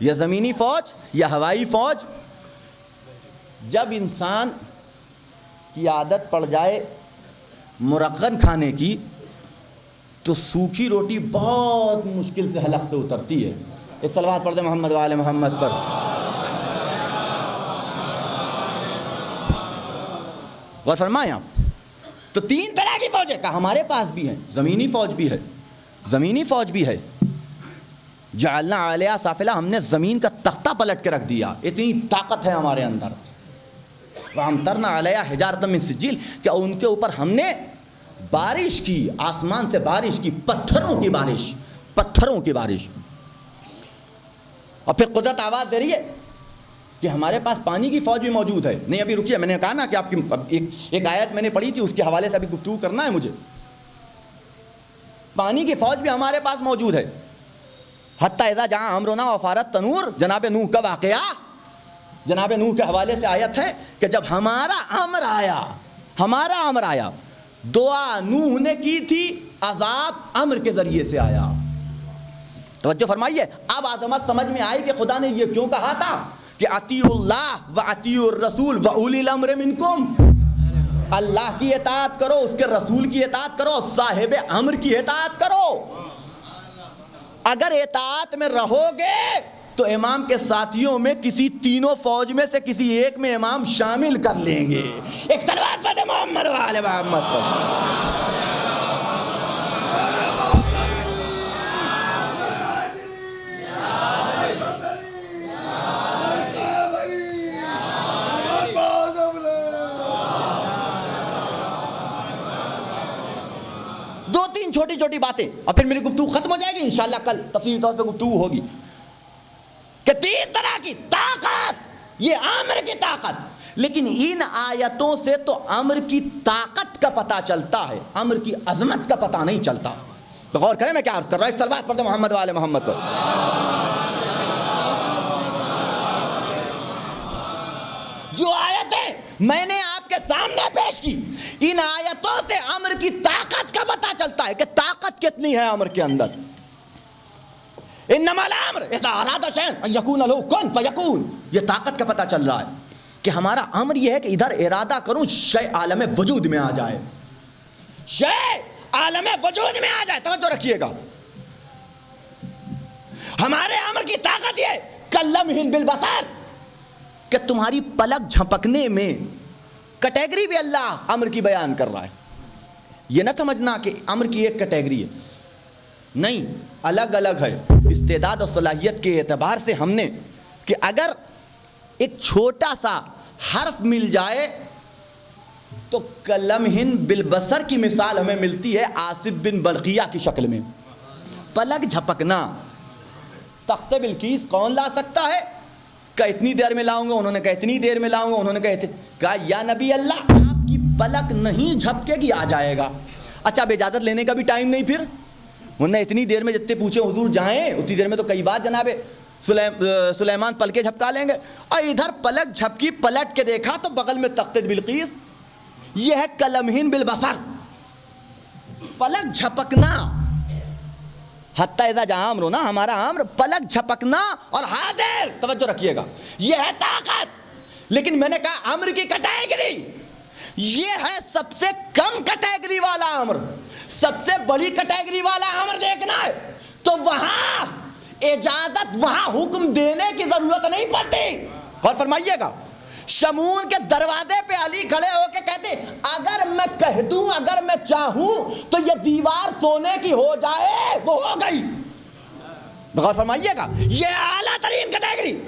یا زمینی فوج، یا ہوائی فوج. جب انسان کی عادت پڑ جائے مرغن کھانے کی تو سوکھی روٹی بہت مشکل سے حلق سے اترتی ہے. ایک صلوات پڑھ دیں محمد و آل محمد پر. غور فرمائیں آپ. تو تین طرح کی فوجیں کا ہمارے پاس بھی ہیں، زمینی فوج بھی ہے، زمینی فوج بھی ہے. جعلنا علیہا سافلہ، ہم نے زمین کا تختہ پلٹ کے رکھ دیا، اتنی طاقت ہے ہمارے اندر. وَأَمْطَرْنَا عَلَيْهَا حِجَارَةً مِّن سِجِّيلٍ، کہ ان کے اوپر ہم نے بارش کی، آسمان سے بارش کی، پتھروں کی بارش، پتھروں کی بارش. اور پھر قدرت آواز دے رہی ہے کہ ہمارے پاس پانی کی فوج بھی موجود ہے. نہیں ابھی رکیے، میں نے کہا نا کہ آپ کی ایک آیت میں نے پڑھی تھی، اس کے حوالے سے ابھی گفتگو کرنا ہے مجھے. پانی کی فوج بھی ہمارے پاس موجود ہے. حتی اذا جاء امرنا وفارت تنور، جناب نوح کا واقعہ، جناب نوح کے حوالے سے آیت ہے کہ جب ہمارا امر آیا، ہمارا امر آیا، دعا نوح نے کی تھی، عذاب امر کے ذریعے سے آیا. توجہ فرمائیے. اب عظمت سمجھ میں آئی کہ خدا نے یہ کیوں کہا تھا کہ اطیعوا اللہ و اطیعوا الرسول و اولی الامر منکم. اللہ کی اطاعت کرو، اس کے رسول کی اطاعت کرو، صاحب امر کی اطاعت کرو. اگر اطاعت میں رہو گے تو امام کے ساتھیوں میں کسی تینوں فوج میں سے کسی ایک میں امام شامل کر لیں گے. ایک صلوات پڑھیں محمد و آل محمد پر. دو تین چھوٹی چھوٹی باتیں اور پھر میری گفتگو ختم ہو جائے گی انشاءاللہ. کل تفصیلی طور پہ گفتگو ہوگی کہ تین طرح کی طاقت، یہ آمر کی طاقت، لیکن ان آیتوں سے تو امر کی طاقت کا پتہ چلتا ہے، امر کی عظمت کا پتہ نہیں چلتا۔ تو غور کریں میں کیا عرض کر رہا ہوں، ایک صلوات پڑھ دیں محمد والے محمد پر۔ جو آیتیں میں نے آپ کے سامنے پیش کی، ان آیتوں سے امر کی طاقت کا پتہ چلتا ہے کہ طاقت کتنی ہے امر کے اندر۔ انما الامر اذا اراد شیئا ان یکون له کن فیکون، یہ طاقت کا پتہ چل رہا ہے کہ ہمارا امر یہ ہے کہ ادھر ارادہ کروں شے عالم وجود میں آ جائے، شے عالم وجود میں آ جائے۔ توجہ رکھیے گا، ہمارے امر کی طاقت یہ کلمہ بالبصر کہ تمہاری پلک جھپکنے میں کیٹیگری بھی اللہ امر کی بیان کر رہا ہے۔ یہ نہ سمجھنا کہ امر کی ایک کیٹیگری ہے، نہیں، الگ الگ ہے۔ استعداد اور صلاحیت کے اعتبار سے ہم نے کہ اگر ایک چھوٹا سا حرف مل جائے تو کلمہ بالبصر کی مثال ہمیں ملتی ہے آصف بن برقیہ کی شکل میں، پلک جھپکنا۔ تخت بلقیس کون لا سکتا ہے؟ کہ اتنی دیر میں لاؤں گا، انہوں نے کہا اتنی دیر میں لاؤں گا، انہوں نے کہا یا نبی اللہ آپ کی پلک نہیں جھپکے گی، آ جائے گا۔ اچھا اب اجازت لینے کا بھی ٹائم نہیں پھر، ورنہ اتنی دیر میں جتنے پوچھے حضور جائیں اتنی دیر میں تو کئی بار جناب سلیمان پلکیں جھپکا لیں گے، اور ادھر پلک جھپکی، پلٹ کے دیکھا تو بغل میں تخت بلقیس۔ یہ ہے کلمہ بالبصر، پلک جھپکنا۔ حتی اذا جاء امرنا، ہمارا امر پلک جھپکنا اور حاضر۔ توجہ رکھیے گا، یہ ہے طاقت۔ لیکن میں نے کہا امر کی کیٹیگری یہ ہے سب سے کم کیٹیگری والا امر، سب سے بڑی کیٹیگری والا امر دیکھنا ہے تو وہاں اجازت، وہاں حکم دینے کی ضرورت نہیں پڑتی۔ غور فرمائیے گا، شمون کے دروازے پہ علی کھڑے ہو کے کہتے اگر میں کہہ دوں، اگر میں چاہوں تو یہ دیوار سونے کی ہو جائے، وہ ہو گئی۔ غور فرمائیے گا، یہ اعلیٰ ترین کیٹیگری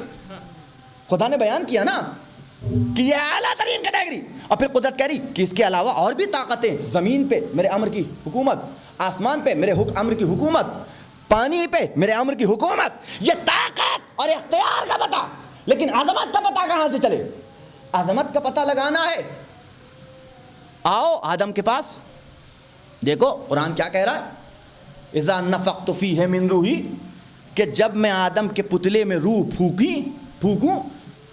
خدا نے بیان کیا نا کہ یہ اعلیٰ ترین کیٹیگری۔ اور پھر قدرت کہہ رہی کہ اس کے علاوہ اور بھی طاقتیں، زمین پہ میرے امر کی حکومت، آسمان پہ میرے امر کی حکومت، پانی پہ میرے امر کی حکومت۔ یہ طاقت اور اختیار کا پتہ، لیکن عظمت کا پتہ کہاں سے چلے؟ عظمت کا پتہ لگانا ہے، آؤ آدم کے پاس، دیکھو قرآن کیا کہہ رہا ہے، اذا نفخت فیہ من روحی، کہ جب میں آدم کے پتلے میں روح پھونکوں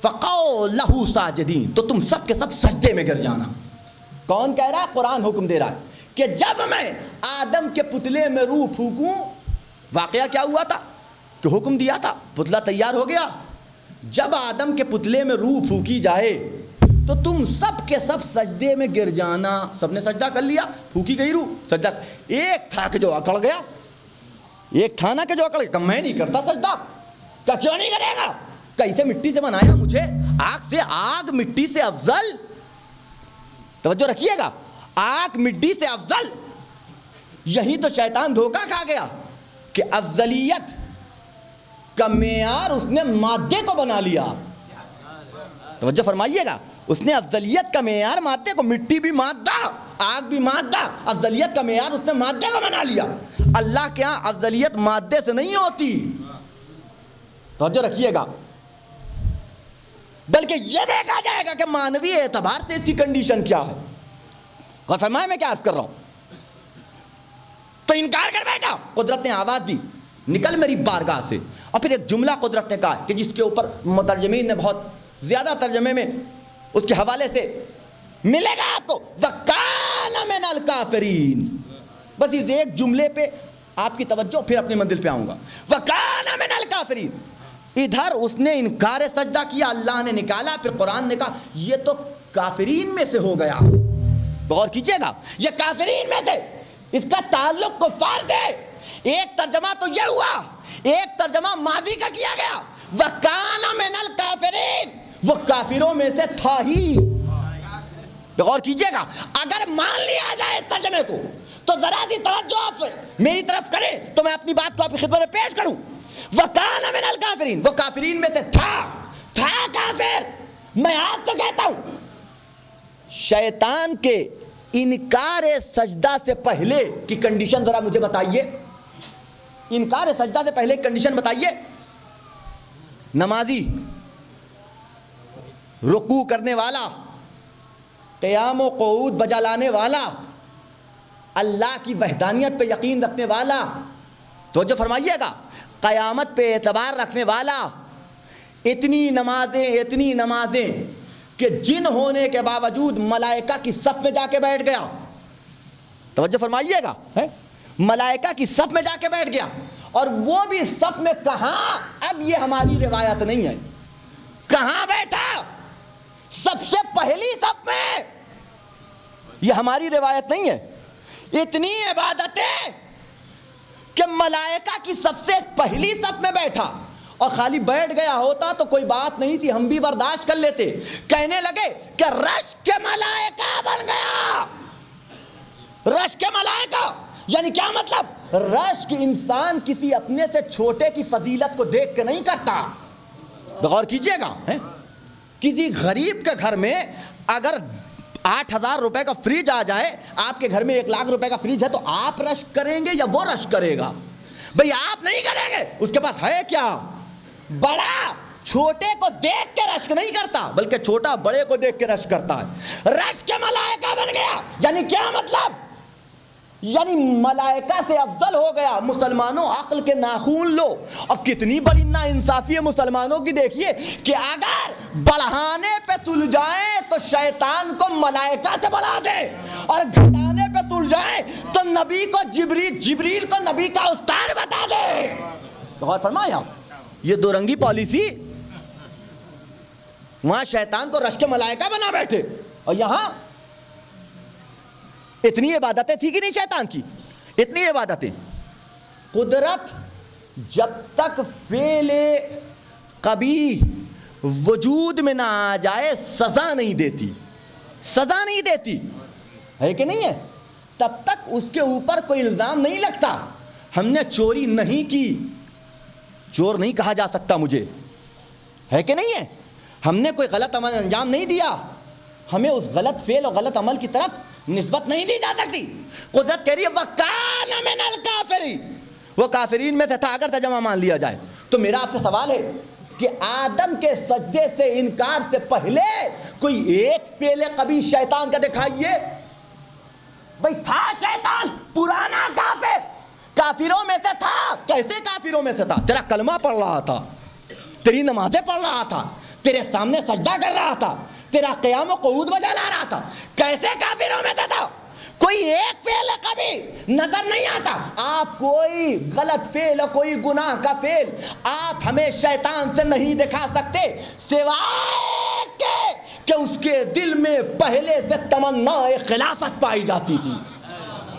فقعوا لہ ساجدین، تو تم سب کے سب سجدے میں گر جانا۔ کون کہہ رہا ہے؟ قرآن حکم دے رہا ہے کہ جب میں آدم کے پتلے میں روح پھونکوں، واقعہ کیا ہوا تھا کہ حکم دیا تھا، پتلا تیار ہو گیا، جب آدم کے پتلے میں روح پھونکی جائے تو تم سب کے سب سجدے میں گر جانا۔ سب نے سجدہ کر لیا، پھونکی گئی روح، سجدہ۔ ایک تھا کہ جو اکڑ گیا، ایک تھا نا کہ جو اکڑ گیا، کہ میں نہیں کرتا سجدہ۔ کہ کیوں نہیں کرے گا؟ کہ اسے مٹی سے بنایا مجھے، آگ سے، آگ مٹی سے افضل۔ توجہ رکھیے گا، آگ مٹی سے افضل۔ یہی تو شیطان دھوکہ کھا گیا کہ افضلیت کا معیار اس نے مادے کو بنا لیا۔ توجہ فرمائیے گا، اس نے افضلیت کا معیار مادے کو، مٹی بھی مادہ، آگ بھی مادہ، افضلیت کا معیار اس نے مادے کو بنا لیا۔ اللہ کے ہاں افضلیت مادے سے نہیں ہوتی، توجہ رکھیے گا، بلکہ یہ دیکھا جائے گا کہ مانوی اعتبار سے اس کی کنڈیشن کیا ہے۔ اور فرمایا میں کیا عرض کر رہا ہوں، تو انکار کر بیٹھا۔ قدرت نے آواز دی نکل میری بارگاہ سے، اور پھر ایک جملہ قدرت نے کہا کہ جس کے اوپر مترجمین نے بہت زیادہ ترجمے میں اس کے حوالے سے ملے گا آپ کو، وَكَانَ مِنَ الْكَافِرِينَ۔ بس اس ایک جملے پہ آپ کی توجہ، پھر اپنی منزل پہ آؤں گا۔ وَكَانَ مِنَ الْكَافِرِينَ، ادھر اس نے انکار سجدہ کیا، اللہ نے نکالا، پھر قرآن نے کہا یہ تو کافرین میں سے ہو گیا۔ غور کیجئے گا، یہ کافرین میں تھے، اس کا تعلق کفار تھے۔ ایک ترجمہ تو یہ ہوا، ایک ترجمہ ماضی کا کیا گیا، وَكَانَ مِنَ الْكَافِرِينَ، وہ کافروں میں سے تھا ہی۔ غور کیجئے گا، اگر مان لیا جائے ترجمے کو تو ذرا سی توجہ آپ میری طرف کریں تو میں اپنی بات کو آپ کی خدمت میں پیش کروں۔ وَكَانَ مِنَ الْكَافِرِينَ، وہ کافرین میں سے تھا کافر۔ میں آپ تو کہتا ہوں شیطان کے انکار سجدہ سے پہلے کی کنڈیشن ذرا مجھے بتائیے، انکار سجدہ سے پہلے کنڈیشن بتائیے۔ نمازی رکوع کرنے والا، قیام و قعود بجا لانے والا، اللہ کی وحدانیت پہ یقین رکھنے والا، توجہ فرمائیے گا، قیامت پہ اعتبار رکھنے والا، اتنی نمازیں کہ جن ہونے کے باوجود ملائکہ کی صف میں جا کے بیٹھ گیا، توجہ فرمائیے گا، ملائکہ کی صف میں جا کے بیٹھ گیا، اور وہ بھی صف میں کہاں؟ اب یہ ہماری روایت نہیں ہے، کہاں بیٹھا؟ سب سے پہلی صف میں، یہ ہماری روایت نہیں ہے۔ اتنی عبادتیں کہ ملائکہ کی سب سے پہلی صف میں بیٹھا، اور خالی بیٹھ گیا ہوتا تو کوئی بات نہیں تھی، ہم بھی برداشت کر لیتے۔ کہنے لگے کہ رش کے ملائکہ بن گیا، رش کے ملائکہ، یعنی کیا مطلب؟ رش کے انسان کسی اپنے سے چھوٹے کی فضیلت کو دیکھ کے نہیں کرتا۔ غور کیجئے گا، کسی غریب کے گھر میں اگر 8,000 روپے کا فریج آ جائے، آپ کے گھر میں 1,00,000 روپے کا فریج ہے، تو آپ رش کریں گے یا وہ رش کرے گا؟ بھئی آپ نہیں کریں گے، اس کے پاس ہے کیا؟ بڑا چھوٹے کو دیکھ کے رش نہیں کرتا، بلکہ چھوٹا بڑے کو دیکھ کے رش کرتا ہے۔ رش کے ملائکہ بن گیا، یعنی کیا مطلب؟ یعنی ملائکہ سے افضل ہو گیا۔ مسلمانوں عقل کے ناخون لو، اور کتنی بڑی ناانصافی ہے مسلمانوں کی، دیکھیے کہ اگر بڑھانے پہ تل جائیں تو شیطان کو ملائکہ سے بڑھا دے، اور گھٹانے پہ تل جائیں تو نبی کو جبریل کو نبی کا استاد بتا دے۔ غور فرمایا، یہ دو رنگی پالیسی، وہاں شیطان کو رش کے ملائکہ بنا بیٹھے، اور یہاں اتنی عبادتیں تھی کہ نہیں شیطان کی؟ اتنی عبادتیں۔ قدرت جب تک فعل قبیح وجود میں نہ آ جائے سزا نہیں دیتی، سزا نہیں دیتی ہے کہ نہیں ہے؟ تب تک اس کے اوپر کوئی الزام نہیں لگتا۔ ہم نے چوری نہیں کی، چور نہیں کہا جا سکتا مجھے، ہے کہ نہیں ہے؟ ہم نے کوئی غلط عمل انجام نہیں دیا، ہمیں اس غلط فعل اور غلط عمل کی طرف نسبت نہیں دی جا سکتی۔ قدرت کہہ رہی ہے وَكَانَ مِنَ الْكَافِرِينَ، وہ کافرین میں سے تھا اگر ترجمہ مان لیا جائے۔ تو میرا آپ سے سوال ہے کہ آدم کے سجدے سے انکار سے پہلے کوئی ایک فعل قبیح شیطان کا دکھائیے۔ بھئی تھا شیطان پرانا کافر، کافروں میں سے تھا۔ کیسے کافروں میں سے تھا؟ تیرا کلمہ پڑھ رہا تھا، تیری نمازیں پڑھ رہا تھا، تیرے سامنے سجدہ کر رہا تھا، تیرا قیام و قعود بجا لا رہا تھا۔ کیسے کافروں میں سے تھا؟ کوئی ایک فعل کبھی نظر نہیں آتا۔ آپ کوئی غلط فعل، کوئی گناہ کا فعل آپ ہمیں شیطان سے نہیں دکھا سکتے، سوائے کہ اس کے دل میں پہلے سے تمنا خلافت پائی جاتی تھی۔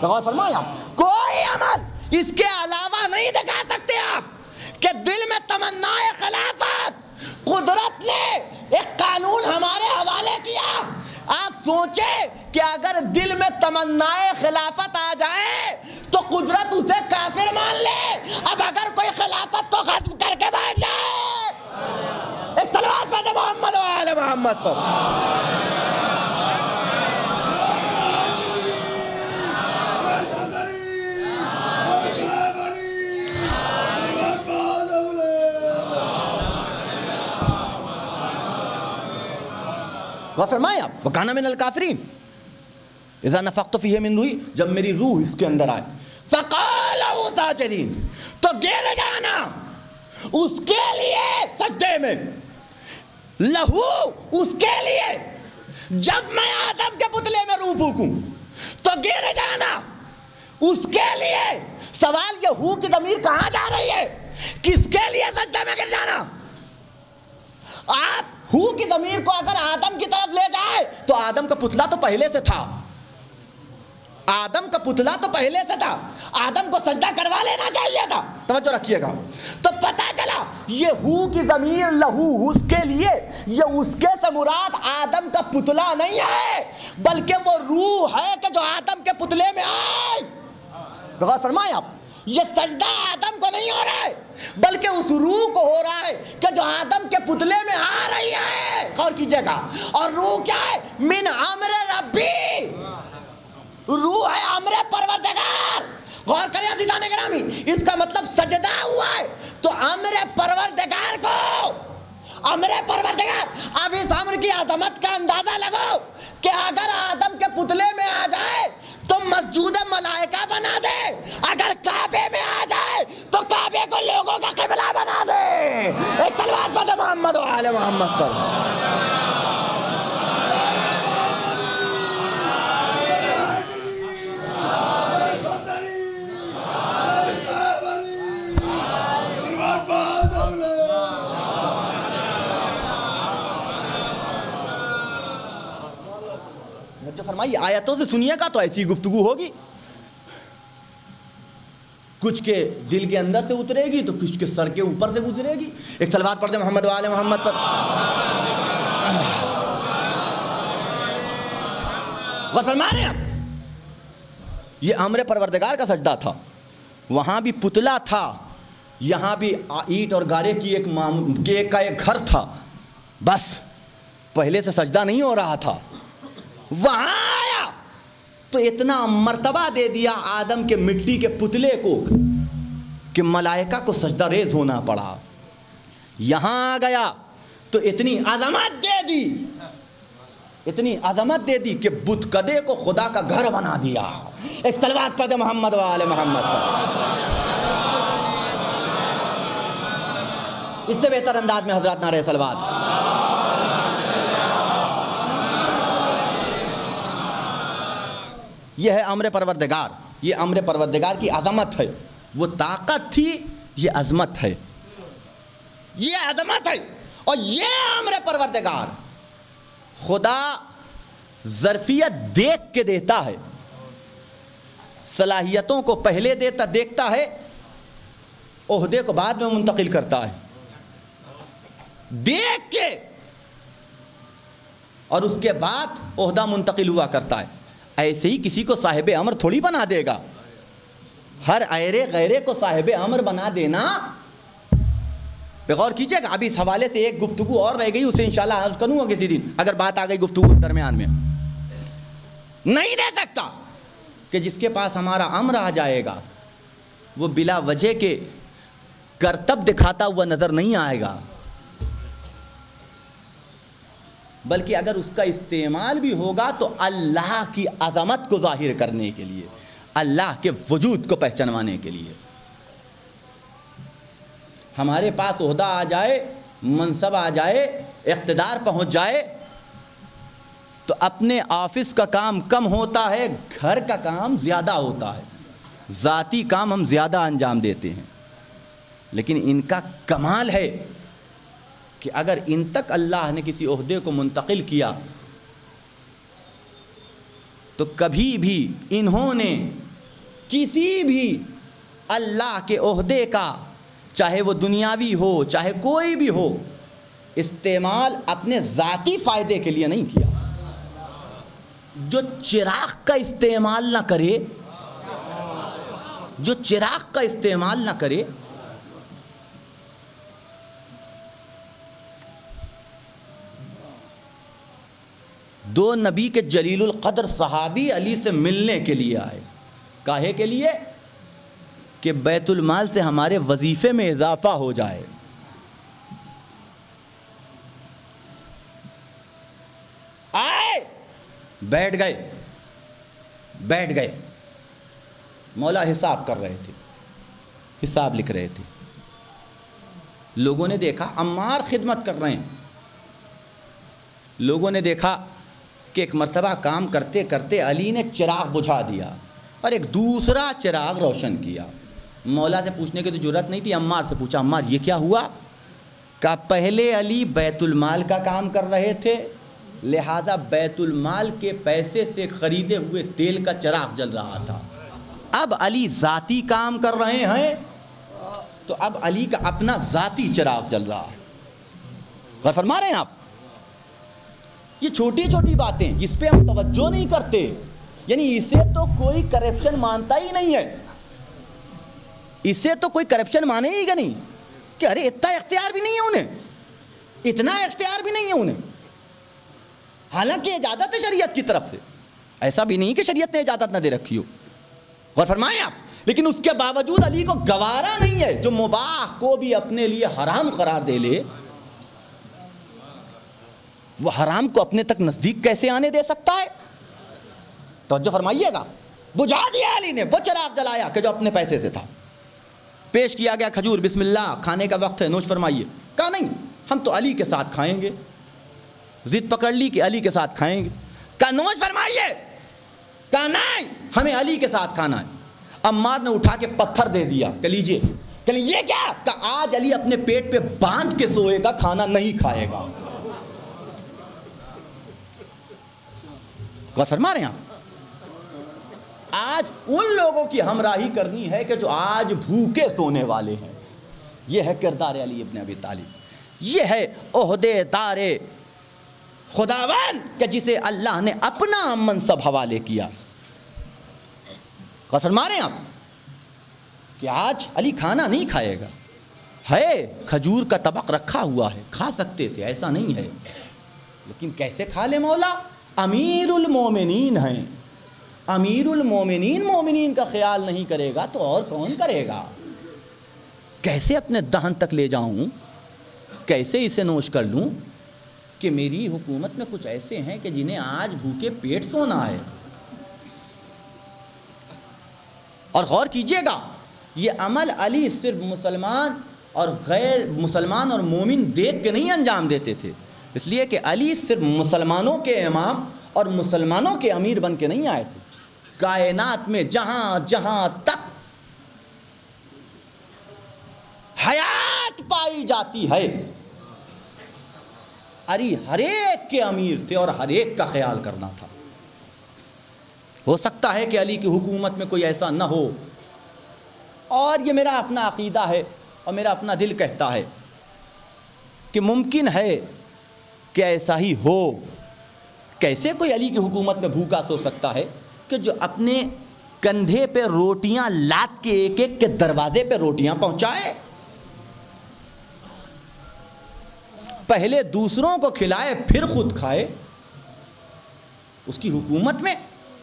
غور فرمایا، کوئی عمل اس کے علاوہ نہیں دکھا سکتے آپ کہ دل میں تمنا خلافت۔ قدرت نے ایک قانون ہمارے حوالے کیا، آپ سوچیں کہ اگر دل میں تمنا خلافت آ جائے تو قدرت اسے کافر مان لے۔ اب اگر کوئی خلافت کو ختم کر کے بیٹھ جائے، ایک صلوات پڑھیں محمد و آل محمد پر۔ فرمایا وَكَانَ مِنَ الْكَافِرِينَ اِذَا نَفَخْتُ فِيهِ مِن رُوحِي، جب میری روح اس کے اندر آئے، فَقَالَ سَاجِدِينَ، تو گر جانا اس کے لیے سجدے میں، لہو اس کے لیے۔ جب میں آدم کے پتلے میں روح پھونکوں تو گر جانا اس کے لیے۔ سوال یہ ہو کی ضمیر کہاں جا رہی ہے؟ کس کے لیے سجدے میں گر جانا؟ آپ ہو کی ضمیر کو اگر آدم کی طرف لے جائے تو آدم کا پتلا تو پہلے سے تھا، آدم کا پتلا تو پہلے سے تھا، آدم کو سجدہ کروا لینا چاہیے تھا۔ توجہ رکھیے گا، تو پتہ چلا یہ ہو کی ضمیر لہو اس کے لیے، یہ اس کے سے مراد آدم کا پتلا نہیں ہے، بلکہ وہ روح ہے کہ جو آدم کے پتلے میں آئے۔ غور فرمایا، یہ سجدہ آدم کو نہیں ہو رہا ہے بلکہ اس روح کو ہو رہا ہے کہ جو آدم کے پتلے میں آ رہی ہے۔ غور کیجئے گا، اور روح کیا ہے؟ من امر ربی، روح ہے امر پروردگار۔ غور کریں عزیزان گرامی، اس کا مطلب سجدہ ہوا ہے تو امر پروردگار کو امر پروردگار، اب اس امر کی عظمت کا اندازہ لگو کہ اگر آدم کے پتلے میں آ جائے تو مسجود ملائکہ بنا دے، اگر کعبے میں آ جائے تو کعبے کو لوگوں کا قبلہ بنا دے۔ ایک تلوار پڑھ محمد و آل محمد پر۔ فرمائی آیتوں سے سنیے گا تو ایسی گفتگو ہوگی، کچھ کے دل کے اندر سے اترے گی تو کچھ کے سر کے اوپر سے گزرے گی۔ ایک صلوات پڑھ دیں محمد و آل محمد پر۔ غور فرما رہے ہیں یہ امر پروردگار کا سجدہ تھا، وہاں بھی پتلا تھا، یہاں بھی اینٹ اور گارے کی ایک گھر تھا، بس پہلے سے سجدہ نہیں ہو رہا تھا، وہاں آیا تو اتنا مرتبہ دے دیا آدم کے مٹی کے پتلے کو کہ ملائکہ کو سجدہ ریز ہونا پڑا۔ یہاں آ گیا تو اتنی عظمت دے دی، اتنی عظمت دے دی کہ بت کدے کو خدا کا گھر بنا دیا۔ اس صلوات پڑھ محمد و آل محمد پر۔ اس سے بہتر انداز میں حضرات نعرہ صلوات۔ یہ ہے امر پروردگار، یہ امر پروردگار کی عظمت ہے، وہ طاقت تھی، یہ عظمت ہے، یہ عظمت ہے۔ اور یہ امر پروردگار خدا ظرفیت دیکھ کے دیتا ہے، صلاحیتوں کو پہلے دیکھتا ہے، عہدے کو بعد میں منتقل کرتا ہے، دیکھ کے اور اس کے بعد عہدہ منتقل ہوا کرتا ہے۔ ایسے ہی کسی کو صاحب امر تھوڑی بنا دے گا، ہر ایرے غیرے کو صاحب امر بنا دینا، پہ غور کیجئے گا۔ ابھی اس حوالے سے ایک گفتگو اور رہ گئی، اسے انشاءاللہ عرض کروں گا کسی دن، اگر بات آ گئی گفتگو درمیان میں۔ نہیں دے سکتا کہ جس کے پاس ہمارا امر آ جائے گا وہ بلا وجہ کے کرتب دکھاتا ہوا نظر نہیں آئے گا، بلکہ اگر اس کا استعمال بھی ہوگا تو اللہ کی عظمت کو ظاہر کرنے کے لیے، اللہ کے وجود کو پہچانوانے کے لیے۔ ہمارے پاس عہدہ آ جائے، منصب آ جائے، اقتدار پہنچ جائے تو اپنے آفس کا کام کم ہوتا ہے، گھر کا کام زیادہ ہوتا ہے، ذاتی کام ہم زیادہ انجام دیتے ہیں۔ لیکن ان کا کمال ہے کہ اگر ان تک اللہ نے کسی عہدے کو منتقل کیا تو کبھی بھی انہوں نے کسی بھی اللہ کے عہدے کا، چاہے وہ دنیاوی ہو چاہے کوئی بھی ہو، استعمال اپنے ذاتی فائدے کے لیے نہیں کیا۔ جو چراغ کا استعمال نہ کرے، جو چراغ کا استعمال نہ کرے، دو نبی کے جلیل القدر صحابی علی سے ملنے کے لیے آئے، کاہے کے لیے؟ کہ بیت المال سے ہمارے وظیفے میں اضافہ ہو جائے۔ آئے، بیٹھ گئے، مولا حساب کر رہے تھے، حساب لکھ رہے تھے۔ لوگوں نے دیکھا عمار خدمت کر رہے ہیں، لوگوں نے دیکھا کہ ایک مرتبہ کام کرتے کرتے علی نے چراغ بجھا دیا اور ایک دوسرا چراغ روشن کیا۔ مولا سے پوچھنے کی تو جرات نہیں تھی، عمار سے پوچھا، عمار یہ کیا ہوا؟ کہا پہلے علی بیت المال کا کام کر رہے تھے، لہذا بیت المال کے پیسے سے خریدے ہوئے تیل کا چراغ جل رہا تھا۔ اب علی ذاتی کام کر رہے ہیں تو اب علی کا اپنا ذاتی چراغ جل رہا ہے۔ غور فرما رہے ہیں آپ؟ یہ چھوٹی چھوٹی باتیں جس پہ ہم توجہ نہیں کرتے، یعنی اسے تو کوئی کرپشن مانتا ہی نہیں ہے، اسے تو کوئی کرپشن مانے ہی گا نہیں کہ ارے اتنا اختیار بھی نہیں ہے انہیں، اتنا اختیار بھی نہیں ہے انہیں، حالانکہ اجازت ہے شریعت کی طرف سے، ایسا بھی نہیں کہ شریعت نے اجازت نہ دے رکھی ہو۔ غور فرمائیں آپ، لیکن اس کے باوجود علی کو گوارا نہیں ہے جو مباح کو بھی اپنے لیے حرام قرار دے لے، وہ حرام کو اپنے تک نزدیک کیسے آنے دے سکتا ہے؟ توجہ فرمائیے گا. بجھا دیا علی نے وہ چراغ جلایا کہ جو اپنے پیسے سے تھا. پیش کیا گیا کھجور، بسم اللہ، کھانے کا وقت ہے، نوش فرمائیے. کہا نہیں، ہم تو علی کے ساتھ کھائیں گے. ضد پکڑ لی کہ علی کے ساتھ کھائیں گے. کہا نوش فرمائیے. کہا نہیں، ہمیں علی کے ساتھ کھانا ہے. عمار نے اٹھا کے پتھر دے دیا کہ لیجئے. کہ یہ کیا؟ کہا آج علی اپنے پیٹ پہ باندھ کے سوئے گا، کھانا نہیں کھائے گا. غور فرما رہے ہیں آپ؟ آج ان لوگوں کی ہمراہی کرنی ہے کہ جو آج بھوکے سونے والے ہیں. یہ ہے کردار علی ابن ابی طالب. یہ ہے عہدے دار خداوند کہ جسے اللہ نے اپنا منصب حوالے کیا. غور فرما رہے ہیں آپ کہ آج علی کھانا نہیں کھائے گا. ہے کھجور کا طبق رکھا ہوا ہے، کھا سکتے تھے، ایسا نہیں ہے، لیکن کیسے کھا لے مولا؟ امیر المومنین ہیں. امیر المومنین مومنین کا خیال نہیں کرے گا تو اور کون کرے گا؟ کیسے اپنے دہن تک لے جاؤں، کیسے اسے نوش کر لوں کہ میری حکومت میں کچھ ایسے ہیں کہ جنہیں آج بھوکے پیٹ سونا ہے. اور غور کیجئے گا، یہ عمل علی صرف مسلمان اور غیر مسلمان اور مومن دیکھ کے نہیں انجام دیتے تھے، اس لیے کہ علی صرف مسلمانوں کے امام اور مسلمانوں کے امیر بن کے نہیں آئے تھے. کائنات میں جہاں جہاں تک حیات پائی جاتی ہے، علی ہر ایک کے امیر تھے اور ہر ایک کا خیال کرنا تھا. ہو سکتا ہے کہ علی کی حکومت میں کوئی ایسا نہ ہو، اور یہ میرا اپنا عقیدہ ہے اور میرا اپنا دل کہتا ہے کہ ممکن ہے کہ ایسا ہی ہو. کیسے کوئی علی کی حکومت میں بھوکا سو سکتا ہے کہ جو اپنے کندھے پہ روٹیاں لاد کے ایک ایک کے دروازے پہ روٹیاں پہنچائے، پہلے دوسروں کو کھلائے پھر خود کھائے. اس کی حکومت میں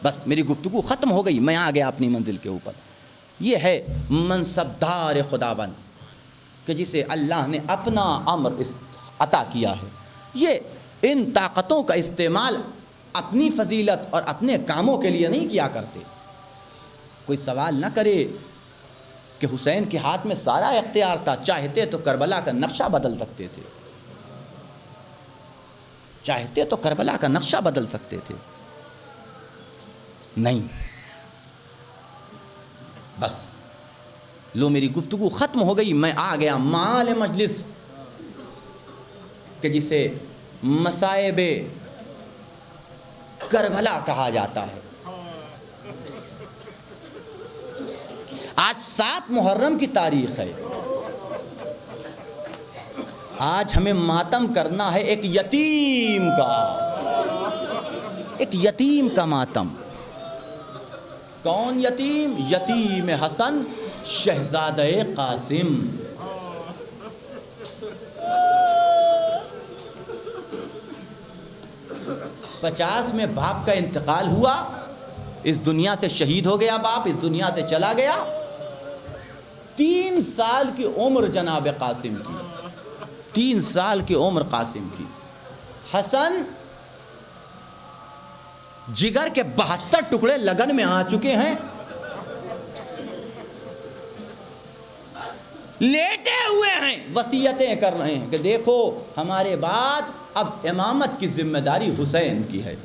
بس میری گفتگو ختم ہو گئی، میں آ گیا اپنی منزل کے اوپر. یہ ہے منصبدار خداوند کہ جسے اللہ نے اپنا امر عطا کیا ہے. یہ ان طاقتوں کا استعمال اپنی فضیلت اور اپنے کاموں کے لیے نہیں کیا کرتے. کوئی سوال نہ کرے کہ حسین کے ہاتھ میں سارا اختیار تھا، چاہتے تو کربلا کا نقشہ بدل سکتے تھے، چاہتے تو کربلا کا نقشہ بدل سکتے تھے. نہیں، بس لو میری گفتگو ختم ہو گئی، میں آ گیا مال مجلس کہ جسے مصائب کربلا کہا جاتا ہے. آج 7 محرم کی تاریخ ہے. آج ہمیں ماتم کرنا ہے ایک یتیم کا، ایک یتیم کا ماتم. کون یتیم؟ یتیم حسن شہزادہ قاسم. '50 میں باپ کا انتقال ہوا، اس دنیا سے شہید ہو گیا باپ، اس دنیا سے چلا گیا. 3 سال کی عمر جناب قاسم کی، 3 سال کی عمر قاسم کی. حسن جگر کے 72 ٹکڑے لگن میں آ چکے ہیں، لیٹے ہوئے ہیں، وصیتیں کر رہے ہیں کہ دیکھو ہمارے بعد اب امامت کی ذمہ داری حسین کی ہے،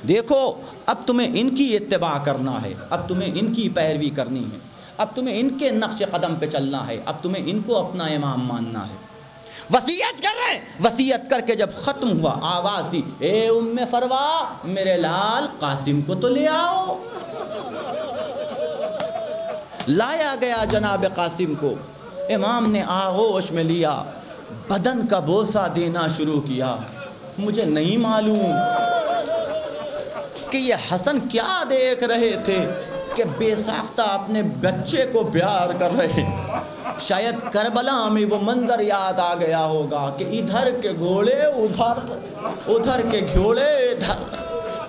دیکھو اب تمہیں ان کی اتباع کرنا ہے، اب تمہیں ان کی پیروی کرنی ہے، اب تمہیں ان کے نقش قدم پہ چلنا ہے، اب تمہیں ان کو اپنا امام ماننا ہے. وصیت کر رہے ہیں. وصیت کر کے جب ختم ہوا، آواز دی، اے ام فروا میرے لال قاسم کو تو لے آؤ. لایا گیا جناب قاسم کو. امام نے آغوش میں لیا، بدن کا بوسہ دینا شروع کیا. مجھے نہیں معلوم کہ یہ حسن کیا دیکھ رہے تھے کہ بے ساختہ اپنے بچے کو پیار کر رہے. شاید کربلا میں وہ منظر یاد آ گیا ہوگا کہ ادھر کے گھوڑے ادھر، ادھر کے گھوڑے ادھر،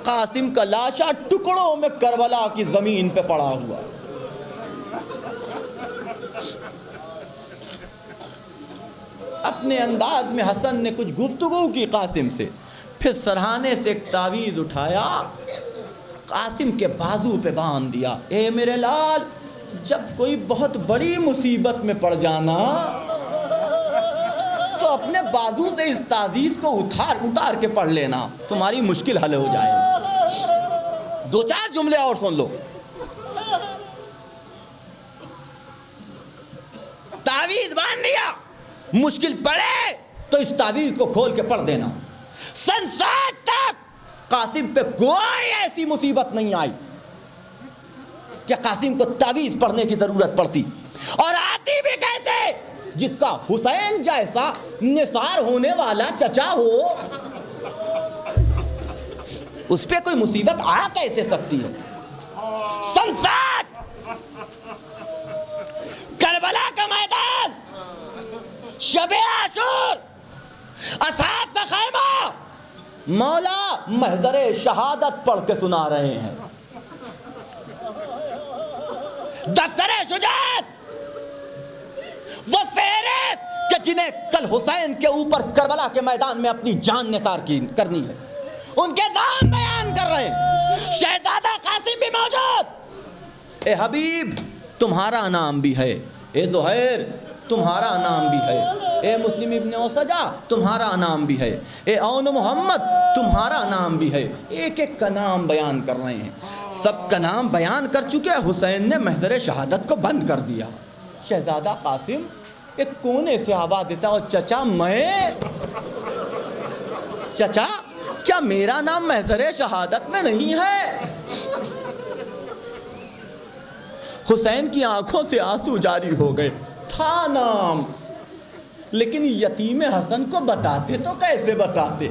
قاسم کا لاشا ٹکڑوں میں کربلا کی زمین پہ پڑا ہوا. اپنے انداز میں حسن نے کچھ گفتگو کی قاسم سے. پھر سرہانے سے ایک تعویذ اٹھایا، قاسم کے بازو پہ باندھ دیا۔ اے میرے لال، جب کوئی بہت بڑی مصیبت میں پڑ جانا تو اپنے بازو سے اس تعویذ کو اتار کے پڑھ لینا، تمہاری مشکل حل ہو جائے گی۔ دو چار جملے اور سن لو۔ تعویذ باندھ دیا، مشکل پڑے تو اس تعویذ کو کھول کے پڑھ دینا۔ سن 60 تک قاسم پہ کوئی ایسی مصیبت نہیں آئی کہ قاسم کو تعویذ پڑھنے کی ضرورت پڑتی، اور آتی بھی کہتے جس کا حسین جیسا نثار ہونے والا چچا ہو اس پہ کوئی مصیبت آ کیسے سکتی ہے۔ سن 60 کربلا کا میدان، شب عاشور، اصحاب کا خیمہ، مولا محضر شہادت پڑھ کے سنا رہے ہیں۔ دفتر شجاعت، وہ فہرست کہ جنہیں کل حسین کے اوپر کربلا کے میدان میں اپنی جان نثار کرنی ہے، ان کے نام بیان کر رہے ہیں۔ شہزادہ قاسم بھی موجود۔ اے حبیب تمہارا نام بھی ہے، اے زہیر تمہارا نام بھی ہے، اے مسلم ابن اوسجا تمہارا نام بھی ہے، اے اون محمد تمہارا نام بھی ہے۔ ایک ایک کا نام بیان کر رہے ہیں، سب کا نام بیان کر چکے۔ حسین نے محضر شہادت کو بند کر دیا۔ شہزادہ قاسم ایک کونے سے آواز دیتا، اور چچا میں، چچا کیا میرا نام محضر شہادت میں نہیں ہے؟ حسین کی آنکھوں سے آنسو جاری ہو گئے۔ تھا نام، لیکن یتیم حسن کو بتاتے تو کیسے بتاتے؟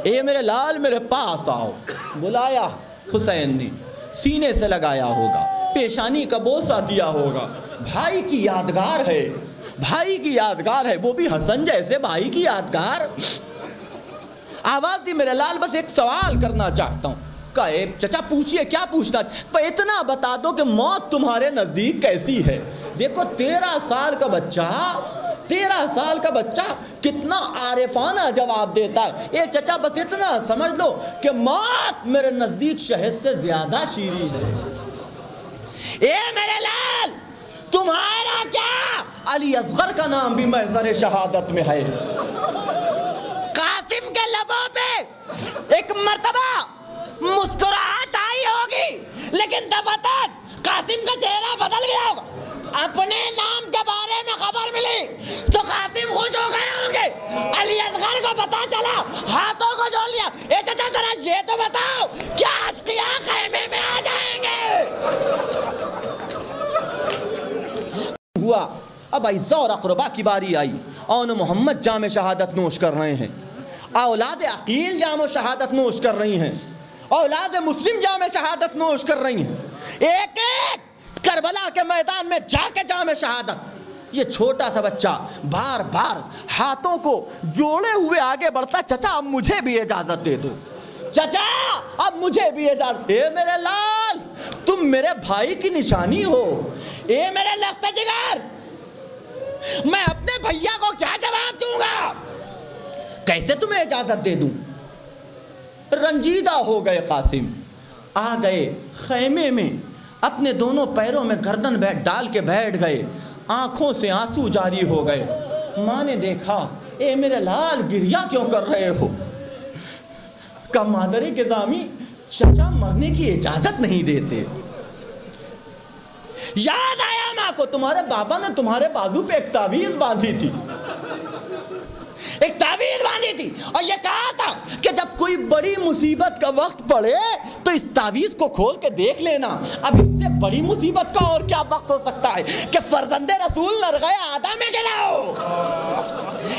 اے میرے لال میرے پاس آؤ۔ بلایا حسین نے، سینے سے لگایا ہوگا، پیشانی کا بوسہ دیا ہوگا۔ بھائی کی یادگار ہے، بھائی کی یادگار ہے، وہ بھی حسن جیسے بھائی کی یادگار۔ آواز دی میرے لال بس ایک سوال کرنا چاہتا ہوں۔ کہے چچا پوچھئے، کیا پوچھنا؟ پر اتنا بتا دو کہ موت تمہارے نزدیک کیسی ہے؟ دیکھو 13 سال کا بچہ، 13 سال کا بچہ کتنا عارفانہ جواب دیتا ہے۔ اے چچا بس اتنا سمجھ لو کہ موت میرے نزدیک شہد سے زیادہ شیریں ہے۔ اے میرے لال تمہارا کیا؟ علی اصغر کا نام بھی محضر شہادت میں ہے۔ قاسم کے لبوں پہ ایک مرتبہ مسکراہٹ آئی ہوگی، لیکن دفتر قاسم کا چہرہ بدل گیا ہوگا۔ اپنے نام کے بارے میں خبر ملی تو قاسم خوش ہو گئے ہوں گے۔ علی اصغر کو پتا چلا، ہاتھوں کو جوڑ لیا۔ اے چچا ذرا یہ تو بتاؤ کیا اشقیاء خیمے میں آ جائیں گے؟ ہوا اب عزہ اور اقربا کی باری آئی۔ اون محمد جام شہادت نوش کر رہے ہیں، اولاد عقیل جام شہادت نوش کر رہی ہیں، اولاد مسلم جام شہادت نوش کر رہی ہیں۔ ایک ایک کربلا کے میدان میں جا کے جام شہادت، یہ چھوٹا سا بچہ بار بار ہاتھوں کو جوڑے ہوئے آگے بڑھتا، چچا اب مجھے بھی اجازت دے دو، چچا اب مجھے بھی اجازت۔ اے میرے لال تم میرے بھائی کی نشانی ہو، اے میرے لخت جگر، میں اپنے بھیا کو کیا جواب دوں گا؟ کیسے تمہیں اجازت دے دوں؟ رنجیدہ ہو گئے قاسم، آ گئے خیمے میں، اپنے دونوں پیروں میں گردن ڈال کے بیٹھ گئے، آنکھوں سے آنسو جاری ہو گئے۔ ماں نے دیکھا، اے میرے لال گریہ کیوں کر رہے ہو؟ کہ مادر گرامی چچا مرنے کی اجازت نہیں دیتے۔ یاد آیا ماں کو تمہارے بابا نے تمہارے بازو پہ ایک تعویذ باندھی تھی، ایک تعویذ باندھی تھی، اور یہ کہا تھا کہ جب کوئی بڑی مصیبت کا وقت پڑے تو اس تعویذ کو کھول کے دیکھ لینا۔ اب اس سے بڑی مصیبت کا اور کیا وقت ہو سکتا ہے کہ فرزند رسول نرغہ آدم میں گراؤ۔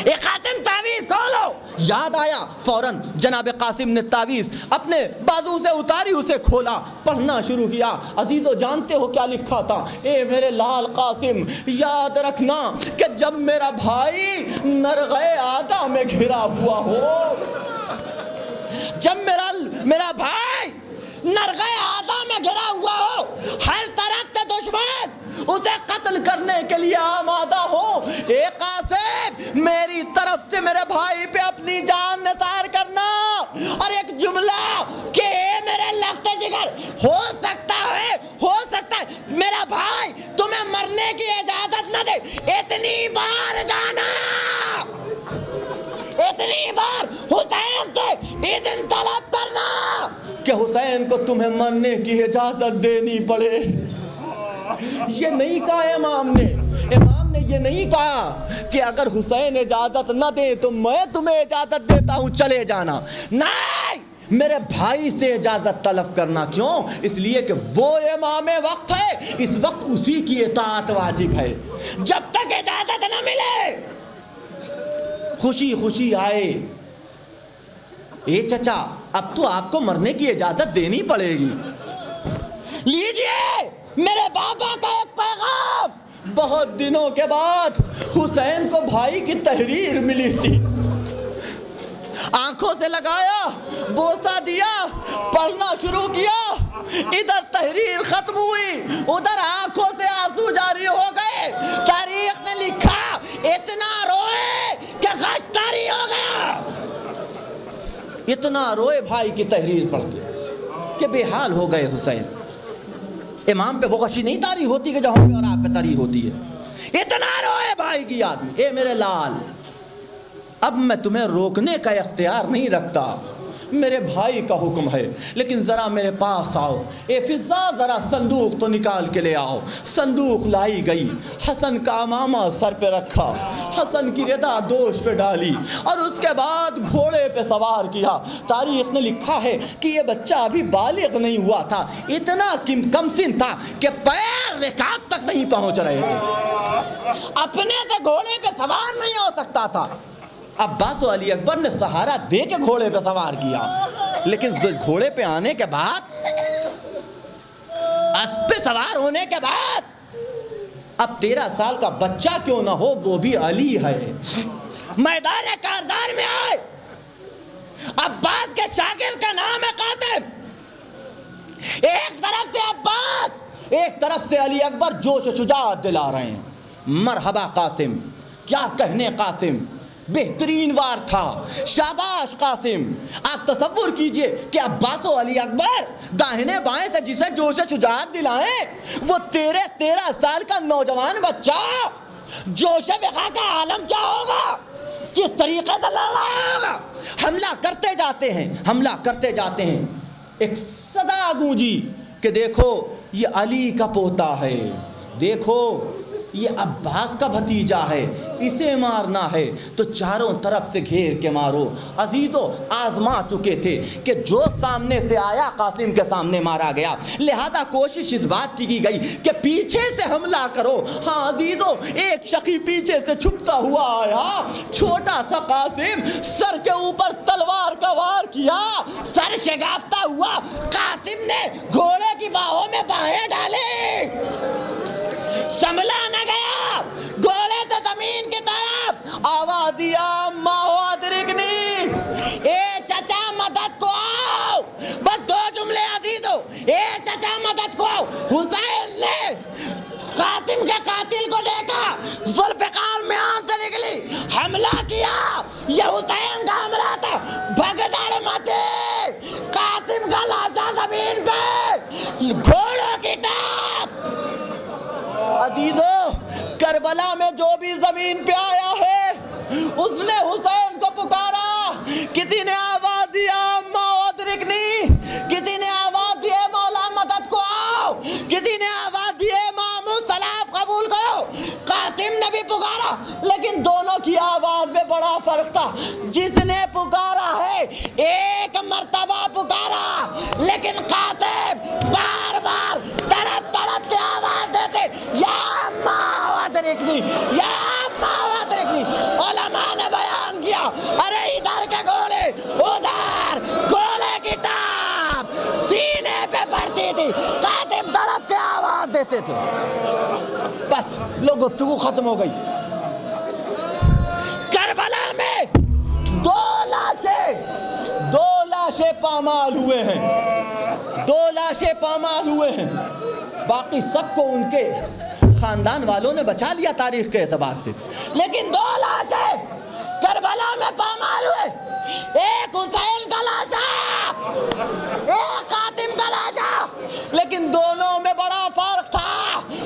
اے قاسم تعویذ کھولو۔ یاد آیا، فوراً جناب قاسم نے تعویذ اپنے بازو سے اتاری، اسے کھولا، پڑھنا شروع کیا۔ عزیزو جانتے ہو کیا لکھا تھا؟ اے میرے لال قاسم یاد رکھنا کہ جب میرا بھائی نرغہ آدم میں گھرا ہوا ہو، جب میرا بھائی نرغہ آدم میں گھرا ہوا ہو، ہر طرف سے دشمن اسے قتل کرنے کے لیے آمادہ ہو، اے قاسم میری طرف سے میرے بھائی پہ اپنی جان نثار بار ہو سکتا ہے میرا بھائی تمہیں مرنے کی اجازت نہ دے، اتنی بار جانا، اتنی بار حسین سے اذن طلب کرنا کہ حسین کو تمہیں مرنے کی اجازت دینی پڑے۔ یہ نہیں کہا امام نے یہ نہیں کہا کہ اگر حسین اجازت نہ دے تو میں تمہیں اجازت دیتا ہوں چلے جانا، نہیں، میرے بھائی سے اجازت طلب کرنا۔ کیوں؟ اس لیے کہ وہ امام وقت ہے، اس وقت اسی کی اطاعت واجب ہے۔ جب تک اجازت نہ ملے خوشی خوشی آئے، اے چچا اب تو آپ کو مرنے کی اجازت دینی پڑے گی، لیجئے میرے بابا کا ایک پیغام۔ بہت دنوں کے بعد حسین کو بھائی کی تحریر ملی تھی، آنکھوں سے لگایا، بوسہ دیا، پڑھنا شروع کیا، ادھر تحریر ختم ہوئی، ادھر آنکھوں سے آنسو جاری ہو گئے۔ تاریخ نے لکھا اتنا روئے کہ غش طاری ہو گیا، اتنا روئے بھائی کی تحریر پڑھ کے کہ بے حال ہو گئے حسین۔ امام پہ وہ غشی نہیں طاری ہوتی کہ جو ہم پہ اور آپ پہ طاری ہوتی ہے، اتنا روئے بھائی کی یاد میں۔ اے میرے لال، اب میں تمہیں روکنے کا اختیار نہیں رکھتا، میرے بھائی کا حکم ہے، لیکن ذرا میرے پاس آؤ، اے فضا ذرا صندوق تو نکال کے لے آؤ۔ صندوق لائی گئی، حسن کا امامہ سر پہ رکھا، حسن کی ردا دوش پہ ڈالی اور اس کے بعد گھوڑے پہ سوار کیا۔ تاریخ نے لکھا ہے کہ یہ بچہ ابھی بالغ نہیں ہوا تھا، اتنا کم سن تھا کہ پیر رکاب تک نہیں پہنچ رہے تھے، اپنے سے گھوڑے پہ سوار نہیں ہو سکتا تھا۔ عباس و علی اکبر نے سہارا دے کے گھوڑے پہ سوار کیا، لیکن گھوڑے پہ آنے کے بعد، اسب پہ سوار ہونے کے بعد، اب 13 سال کا بچہ کیوں نہ ہو وہ بھی علی ہے، میدان کارزار میں آئے۔ عباس کے شاگرد کا نام ہے قاسم، ایک طرف سے عباس، ایک طرف سے علی اکبر جوش و شجاعت دلا رہے ہیں۔ مرحبا قاسم، کیا کہنے قاسم، بہترین وار تھا، شاباش قاسم۔ آپ تصور کیجئے کہ عباس و علی اکبر داہنے بائیں سے جسے جوش و شجاعت دلائیں، وہ 13 سال کا نوجوان بچہ، جوش وقار کا عالم کیا ہوگا، کس طریقے سے لڑ رہا ہوگا۔ حملہ کرتے جاتے ہیں، ایک صدا گونجی کہ دیکھو یہ علی کا پوتا ہے، دیکھو یہ عباس کا بھتیجا ہے، اسے مارنا ہے تو چاروں طرف سے گھیر کے مارو۔ عزیزو آزما چکے تھے کہ جو سامنے سے آیا قاسم کے سامنے مارا گیا، لہذا کوشش اس بات کی گئی کہ پیچھے سے حملہ کرو۔ ہاں عزیزو، ایک شقی پیچھے سے چھپتا ہوا آیا، چھوٹا سا قاسم سر کے اوپر تلوار کا وار کیا، سر شگافتہ ہوا قاسم نے گھوڑے کی باہوں میں باہیں ڈالے، سنبھلا نہ گیا، گھوڑے سے زمین کی طرف آواز دیا، ماہو ادرکنی، اے چچا مدد کو آؤ۔ بس 2 جملے عزیزو، اے چچا مدد کو آؤ۔ حسین نے قاسم کے قاتل کو دیکھا، ذوالفقار میں آن سے نکلی، حملہ کیا، یہ حسین کا حملہ تھا، بھگدڑ مچی، قاسم کا لاشا زمین پہ، گھوڑوں کی ٹاپ۔ عزیزو کربلا میں جو بھی زمین پہ آیا ہے اس نے حسین کو پکارا، کسی نے آواز دیا ماں ادرکنی، کسی نے آواز دیے مولا مدد کو آؤ، کسی نے آواز دیے مامو سلام قبول کرو۔ قاسم نے بھی پکارا، لیکن دونوں کی آواز میں بڑا فرق تھا۔ جس نے پکارا ہے ایک مرتبہ پکارا، لیکن قاسم بار بار تڑپ تڑپ کے آواز دیتے، یا ماں ادرکنی، یا ماں ادرکنی۔ علماء نے بیان کیا، ارے ادھر کے گھوڑے ادھر، گھوڑے کی ٹاپ سینے پہ پڑتی تھی، قاسم تڑپ کے آواز دیتے تھے۔ بس لوگ گفتگو ختم ہو گئی۔ کربلا میں 2 لاشیں پامال ہوئے ہیں، 2 لاشیں پامال ہوئے ہیں، باقی سب کو ان کے خاندان والوں نے بچا لیا تاریخ کے اعتبار سے، لیکن 2 لاشیں کربلا میں پامال ہوئے، ایک حسین کا لاشا، ایک قاسم کا لاشا۔ دونوں میں بڑا فرق تھا.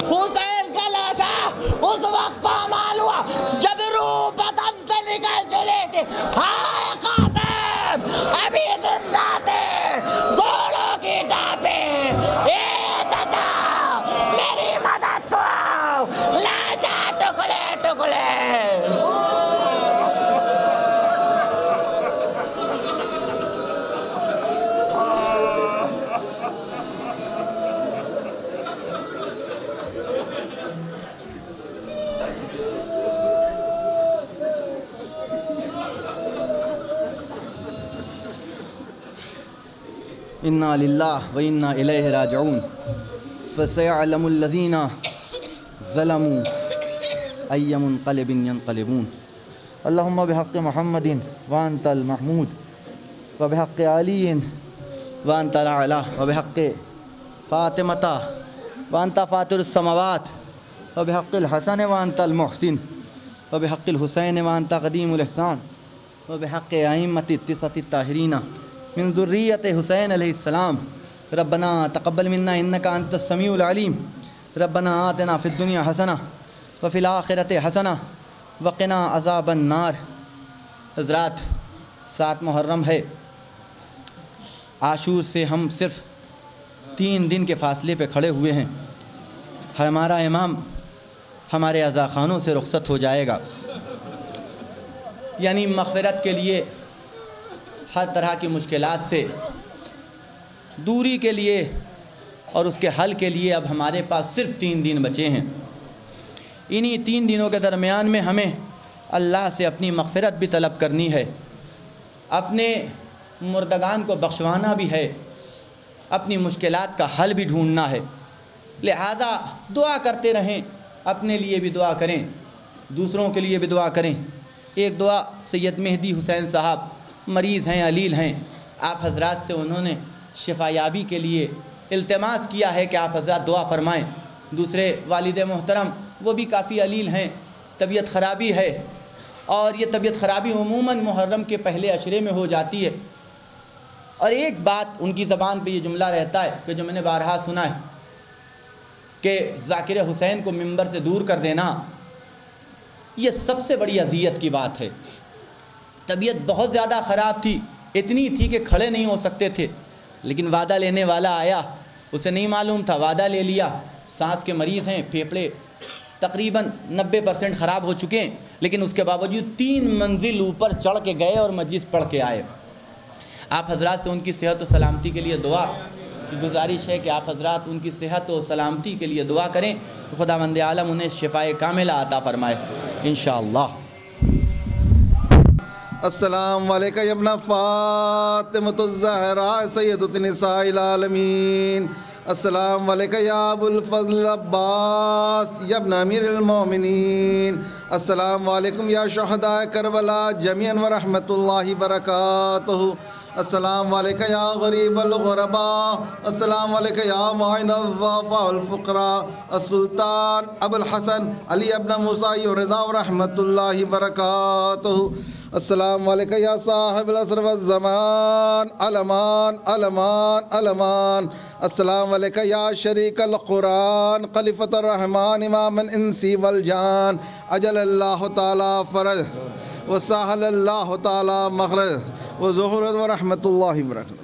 حسین کا لاشا اس وقت پامال ہوا جب روح بدن سے نکل چلے تھے. ہائے قاتل ابھی زندہ تھے, گھوڑوں کی ٹانپیں. اے چچا میری مدد کو, لاشا ٹکڑے ٹکڑے. انا للہ و انا الیہ راجعون. فسيعلم الذين ظلموا أي منقلب ينقلبون. اللهم بحق محمد وأنت المحمود, وبحق علي وأنت الأعلى, وبحق فاطمة وأنت فاطر السماوات, وبحق الحسن وأنت المحسن, وبحق الحسين وأنت قديم الإحسان, وبحق أئمة التسعة الطاهرين من ذرية حسين عليه السلام. ربنا تقبل منا انك انت السميع العليم. ربنا آتنا في الدنيا حسنة وفي الآخرة حسنة وقنا عذاب النار. حضرات, 7 محرم ہے. عاشور سے ہم صرف 3 دن کے فاصلے پہ کھڑے ہوئے ہیں. ہمارا امام ہمارے عزا خانوں سے رخصت ہو جائے گا, یعنی مغفرت کے لیے, ہر طرح کی مشکلات سے دوری کے لیے اور اس کے حل کے لیے اب ہمارے پاس صرف 3 دن بچے ہیں. انہی 3 دنوں کے درمیان میں ہمیں اللہ سے اپنی مغفرت بھی طلب کرنی ہے, اپنے مردگان کو بخشوانا بھی ہے, اپنی مشکلات کا حل بھی ڈھونڈنا ہے. لہذا دعا کرتے رہیں, اپنے لیے بھی دعا کریں, دوسروں کے لیے بھی دعا کریں. ایک دعا سید مہدی حسین صاحب مریض ہیں, علیل ہیں, آپ حضرات سے انہوں نے شفا یابی کے لیے التماس کیا ہے کہ آپ حضرات دعا فرمائیں. دوسرے والد محترم وہ بھی کافی علیل ہیں, طبیعت خرابی ہے, اور یہ طبیعت خرابی عموماً محرم کے پہلے عشرے میں ہو جاتی ہے. اور ایک بات ان کی زبان پہ یہ جملہ رہتا ہے کہ جو میں نے بارہا سنا ہے کہ ذاکر حسین کو منبر سے دور کر دینا, یہ سب سے بڑی اذیت کی بات ہے. طبیعت بہت زیادہ خراب تھی, اتنی تھی کہ کھڑے نہیں ہو سکتے تھے, لیکن وعدہ لینے والا آیا, اسے نہیں معلوم تھا, وعدہ لے لیا. سانس کے مریض ہیں, پھیپھڑے تقریباً 90% خراب ہو چکے ہیں, لیکن اس کے باوجود 3 منزل اوپر چڑھ کے گئے اور مجلس پڑھ کے آئے. آپ حضرات سے ان کی صحت و سلامتی کے لیے دعا کی گزارش ہے کہ آپ حضرات ان کی صحت و سلامتی کے لیے دعا کریں کہ خداوند عالم انہیں شفائے کاملہ عطا فرمائے انشاءاللہ. السلام علیکم یا ابن فاطمۃ الزہراء سیدۃ النساء العالمین. السلام علیکم یا ابو الفضل عباس یا ابن امیر المومنین. السلام علیکم یا شہداء کربلا جمیعا ورحمۃ اللہ وبرکاتہ. السلام علیکم یا غریب الغرباء. السلام علیکم یا معین الضعفاء والفقراء. السلطان ابو الحسن علی ابن موسیٰ رضا ورحمۃ اللہ وبرکاتہ. السلام علیکم یا صاحب العصر والزمان علمان علمان علمان. السلام علیکم یا شریک القرآن خلیفۃ الرحمن امام الانسی والجان. اجل اللہ تعالی فرج وسہل اللہ تعالی مخرج وظہور ورحمۃ اللہ وبرکاتہ.